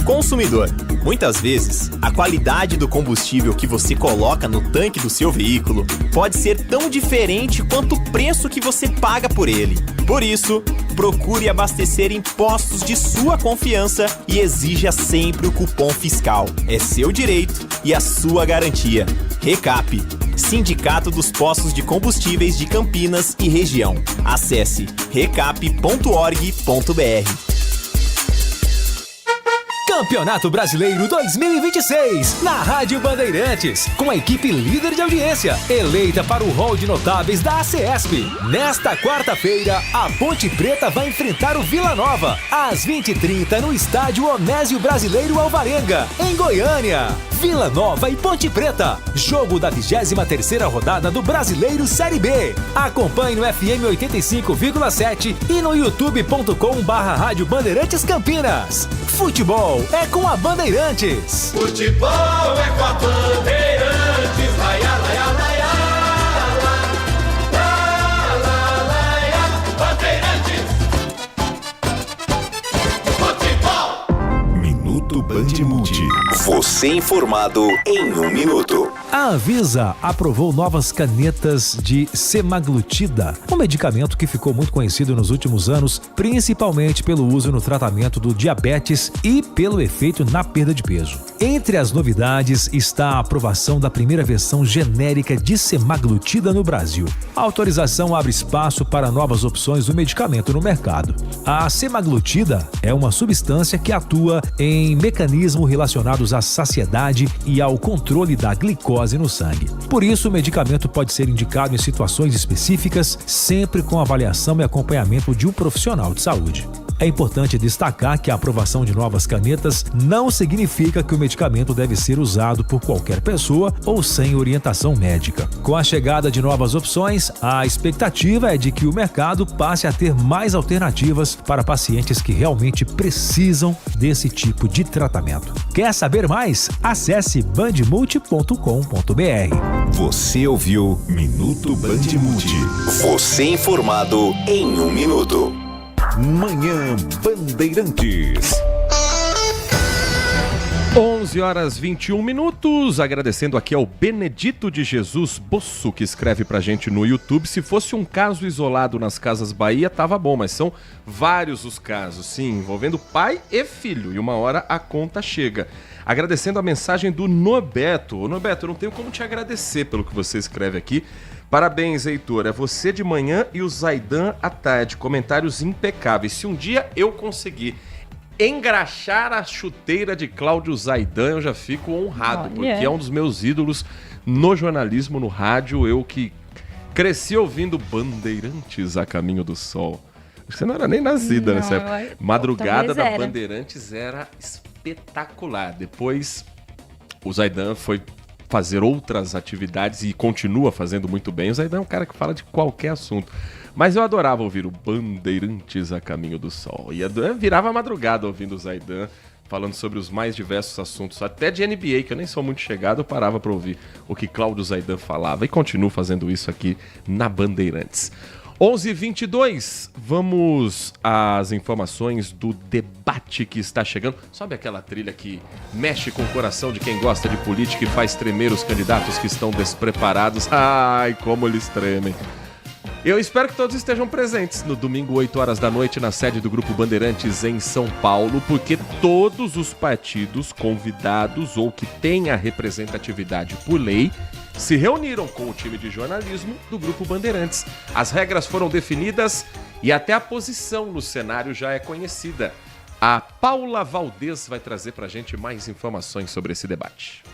Consumidor, muitas vezes, a qualidade do combustível que você coloca no tanque do seu veículo pode ser tão diferente quanto o preço que você paga por ele. Por isso, procure abastecer em postos de sua confiança e exija sempre o cupom fiscal. É seu direito e a sua garantia. Recap, Sindicato dos Postos de Combustíveis de Campinas e Região. Acesse recap.org.br. Campeonato Brasileiro 2026, na Rádio Bandeirantes, com a equipe líder de audiência, eleita para o hall de notáveis da ACESP. Nesta quarta-feira, a Ponte Preta vai enfrentar o Vila Nova, às 20h30, no estádio Onésio Brasileiro Alvarenga, em Goiânia. Vila Nova e Ponte Preta, jogo da 23ª rodada do Brasileiro Série B. Acompanhe no FM 85,7 e no youtube.com/Rádio Bandeirantes Campinas. Futebol é com a Bandeirantes. Futebol é com a Bandeirantes. Laia, laia, laia, laia, laia, Bandeirantes. Futebol. Minuto Bandimulti. Você informado em 1 minuto. A Anvisa aprovou novas canetas de semaglutida, um medicamento que ficou muito conhecido nos últimos anos, principalmente pelo uso no tratamento do diabetes e pelo efeito na perda de peso. Entre as novidades está a aprovação da primeira versão genérica de semaglutida no Brasil. A autorização abre espaço para novas opções do medicamento no mercado. A semaglutida é uma substância que atua em mecanismos relacionados à saciedade e ao controle da glicose no sangue. Por isso, o medicamento pode ser indicado em situações específicas, sempre com avaliação e acompanhamento de um profissional de saúde. É importante destacar que a aprovação de novas canetas não significa que o medicamento deve ser usado por qualquer pessoa ou sem orientação médica. Com a chegada de novas opções, a expectativa é de que o mercado passe a ter mais alternativas para pacientes que realmente precisam desse tipo de tratamento. Quer saber mais? Acesse bandmulti.com.br. Você ouviu Minuto Bandimulti. Você informado em 1 minuto. Manhã Bandeirantes. 11h21, agradecendo aqui ao Benedito de Jesus Bosso, que escreve pra gente no YouTube. Se fosse um caso isolado nas Casas Bahia, tava bom, mas são vários os casos, sim, envolvendo pai e filho, e uma hora a conta chega. Agradecendo a mensagem do Norberto. Ô Norberto, eu não tenho como te agradecer pelo que você escreve aqui. Parabéns, Heitor, é você de manhã e o Zaidan à tarde, comentários impecáveis. Se um dia eu conseguir engraxar a chuteira de Cláudio Zaidan, eu já fico honrado, porque é um dos meus ídolos no jornalismo, no rádio. Eu que cresci ouvindo Bandeirantes a Caminho do Sol. Você não era nem nascida nessa época. Madrugada da Bandeirantes era espetacular. Depois o Zaidan foi fazer outras atividades e continua fazendo muito bem. O Zaidan é um cara que fala de qualquer assunto. Mas eu adorava ouvir o Bandeirantes a Caminho do Sol. E virava a madrugada ouvindo o Zaidan falando sobre os mais diversos assuntos, até de NBA, que eu nem sou muito chegado, eu parava para ouvir o que Cláudio Zaidan falava e continuo fazendo isso aqui na Bandeirantes. 11h22, vamos às informações do debate que está chegando. Sobe aquela trilha que mexe com o coração de quem gosta de política e faz tremer os candidatos que estão despreparados. Ai, como eles tremem. Eu espero que todos estejam presentes no domingo, 8 horas da noite, na sede do Grupo Bandeirantes em São Paulo, porque todos os partidos convidados ou que têm a representatividade por lei se reuniram com o time de jornalismo do Grupo Bandeirantes. As regras foram definidas e até a posição no cenário já é conhecida. A Paula Valdez vai trazer pra gente mais informações sobre esse debate.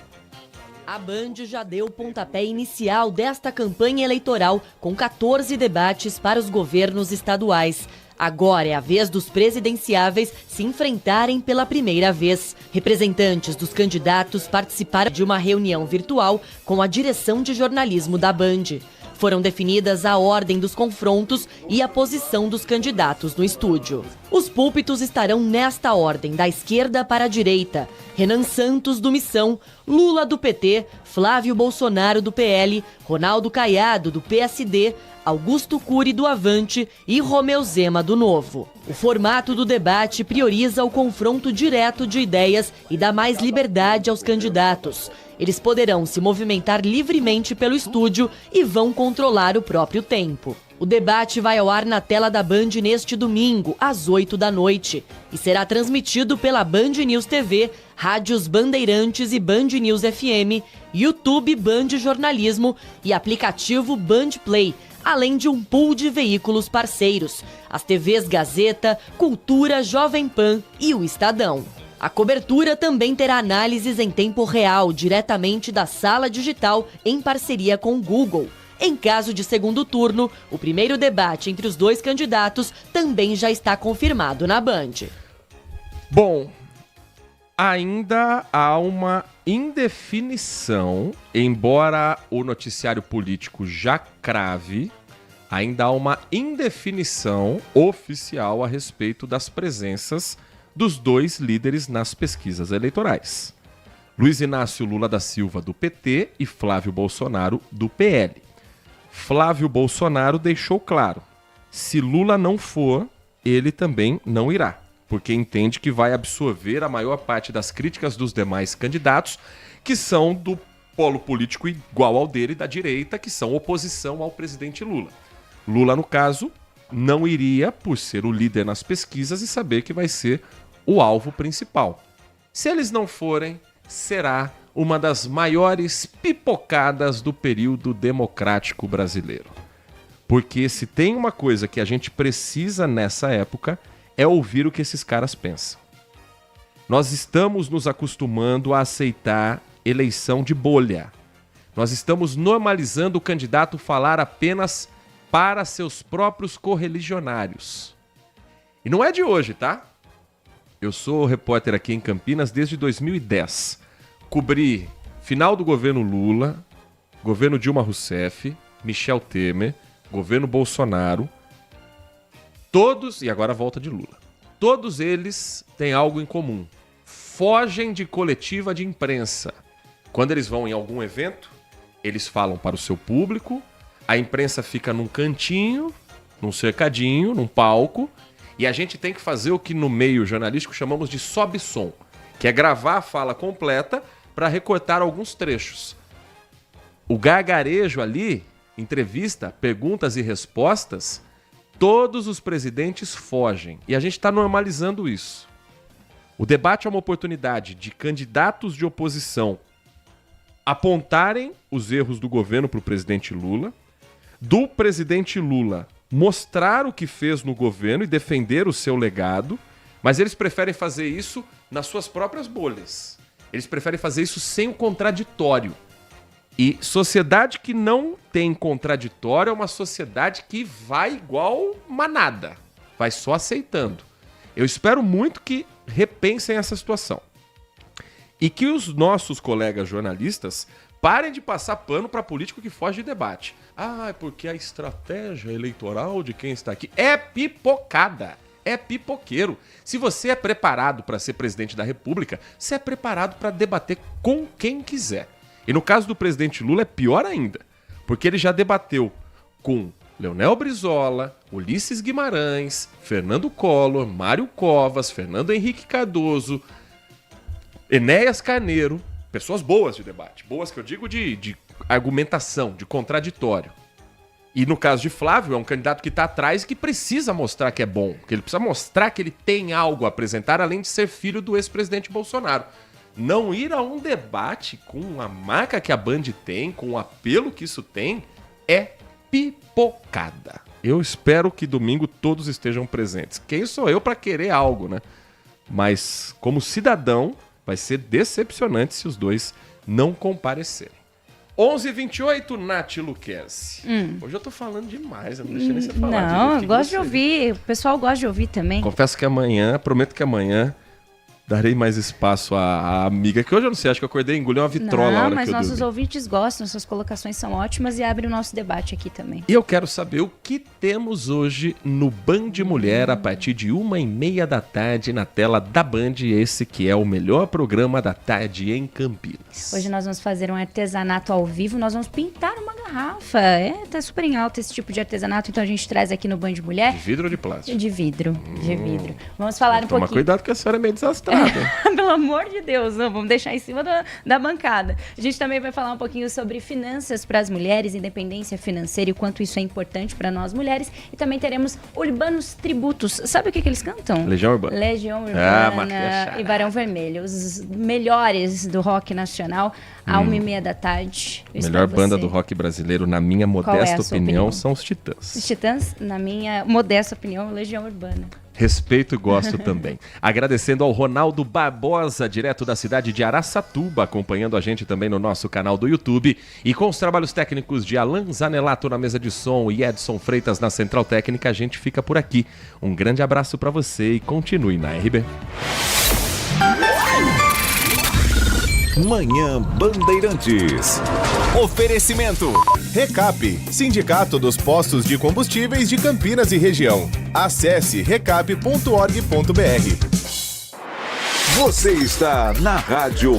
A Band já deu o pontapé inicial desta campanha eleitoral, com 14 debates para os governos estaduais. Agora é a vez dos presidenciáveis se enfrentarem pela primeira vez. Representantes dos candidatos participaram de uma reunião virtual com a direção de jornalismo da Band. Foram definidas a ordem dos confrontos e a posição dos candidatos no estúdio. Os púlpitos estarão nesta ordem, da esquerda para a direita. Renan Santos, do Missão, Lula, do PT, Flávio Bolsonaro, do PL, Ronaldo Caiado, do PSD, Augusto Cury, do Avante e Romeu Zema, do Novo. O formato do debate prioriza o confronto direto de ideias e dá mais liberdade aos candidatos. Eles poderão se movimentar livremente pelo estúdio e vão controlar o próprio tempo. O debate vai ao ar na tela da Band neste domingo, às 8 da noite, e será transmitido pela Band News TV, rádios Bandeirantes e Band News FM, YouTube Band Jornalismo e aplicativo Band Play, além de um pool de veículos parceiros, as TVs Gazeta, Cultura, Jovem Pan e o Estadão. A cobertura também terá análises em tempo real, diretamente da sala digital, em parceria com o Google. Em caso de segundo turno, o primeiro debate entre os dois candidatos também já está confirmado na Band. Bom, ainda há uma indefinição, embora o noticiário político já crave, ainda há uma indefinição oficial a respeito das presenças dos dois líderes nas pesquisas eleitorais. Luiz Inácio Lula da Silva, do PT, e Flávio Bolsonaro, do PL. Flávio Bolsonaro deixou claro, se Lula não for, ele também não irá, porque entende que vai absorver a maior parte das críticas dos demais candidatos, que são do polo político igual ao dele, da direita, que são oposição ao presidente Lula. Lula, no caso, não iria por ser o líder nas pesquisas e saber que vai ser o alvo principal. Se eles não forem, será uma das maiores pipocadas do período democrático brasileiro. Porque se tem uma coisa que a gente precisa nessa época, é ouvir o que esses caras pensam. Nós estamos nos acostumando a aceitar eleição de bolha. Nós estamos normalizando o candidato falar apenas para seus próprios correligionários. E não é de hoje, tá? Eu sou repórter aqui em Campinas desde 2010. Cobri final do governo Lula, governo Dilma Rousseff, Michel Temer, governo Bolsonaro. Todos, e agora a volta de Lula, todos eles têm algo em comum. Fogem de coletiva de imprensa. Quando eles vão em algum evento, eles falam para o seu público, a imprensa fica num cantinho, num cercadinho, num palco, e a gente tem que fazer o que no meio jornalístico chamamos de sobe-som, que é gravar a fala completa para recortar alguns trechos. O gargarejo ali, entrevista, perguntas e respostas, todos os presidentes fogem. E a gente está normalizando isso. O debate é uma oportunidade de candidatos de oposição apontarem os erros do governo para o presidente Lula, do presidente Lula mostrar o que fez no governo e defender o seu legado, mas eles preferem fazer isso nas suas próprias bolhas. Eles preferem fazer isso sem o contraditório. E sociedade que não tem contraditório é uma sociedade que vai igual manada, vai só aceitando. Eu espero muito que repensem essa situação. E que os nossos colegas jornalistas Parem de passar pano para político que foge de debate. Ah, é porque a estratégia eleitoral de quem está aqui é pipocada. É pipoqueiro. Se você é preparado para ser presidente da República, você é preparado para debater com quem quiser. E no caso do presidente Lula é pior ainda, porque ele já debateu com Leonel Brizola, Ulisses Guimarães, Fernando Collor, Mário Covas, Fernando Henrique Cardoso, Enéas Carneiro, pessoas boas de debate. Boas que eu digo de argumentação, de contraditório. E no caso de Flávio, é um candidato que está atrás e que precisa mostrar que é bom. Que ele precisa mostrar que ele tem algo a apresentar, além de ser filho do ex-presidente Bolsonaro. Não ir a um debate com a marca que a Band tem, com o apelo que isso tem, é pipocada. Eu espero que domingo todos estejam presentes. Quem sou eu para querer algo, né? Mas, como cidadão, vai ser decepcionante se os dois não comparecerem. 11h28, Nath Luquezzi. Hoje eu tô falando demais, eu não deixei nem você falar. Não, eu gosto de ouvir. O pessoal gosta de ouvir também. Confesso que amanhã, prometo que amanhã, darei mais espaço à amiga, que hoje eu não sei, acho que eu acordei e engoli uma vitrola na hora que eu mas nossos dormi. ouvintes gostam, suas colocações são ótimas e abrem o nosso debate aqui também. E eu quero saber o que temos hoje no Band Mulher, a partir de 1h30 da tarde, na tela da Band, esse que é o melhor programa da tarde em Campinas. Hoje nós vamos fazer um artesanato ao vivo, nós vamos pintar uma garrafa. Tá super em alta esse tipo de artesanato, então a gente traz aqui no Band Mulher. De vidro ou de plástico? De vidro, de vidro. Vamos falar um pouquinho. Toma cuidado que a senhora é meio desastrada. Pelo amor de Deus, não, vamos deixar em cima da bancada. A gente também vai falar um pouquinho sobre finanças para as mulheres, independência financeira e o quanto isso é importante para nós mulheres. E também teremos Urbanos Tributos. Sabe o que eles cantam? Legião Urbana. Legião Urbana e Barão Vermelho. Os melhores do rock nacional, à 1h30 da tarde. Melhor banda do rock brasileiro, na minha modesta opinião, são os Titãs. Os Titãs, na minha modesta opinião, Legião Urbana. Respeito e gosto também. Agradecendo ao Ronaldo Barbosa, direto da cidade de Araçatuba, acompanhando a gente também no nosso canal do YouTube. E com os trabalhos técnicos de Alan Zanelato na mesa de som e Edson Freitas na central técnica, a gente fica por aqui. Um grande abraço para você e continue na RB. Manhã Bandeirantes. Oferecimento. Recap, Sindicato dos Postos de Combustíveis de Campinas e Região. Acesse recap.org.br. Você está na Rádio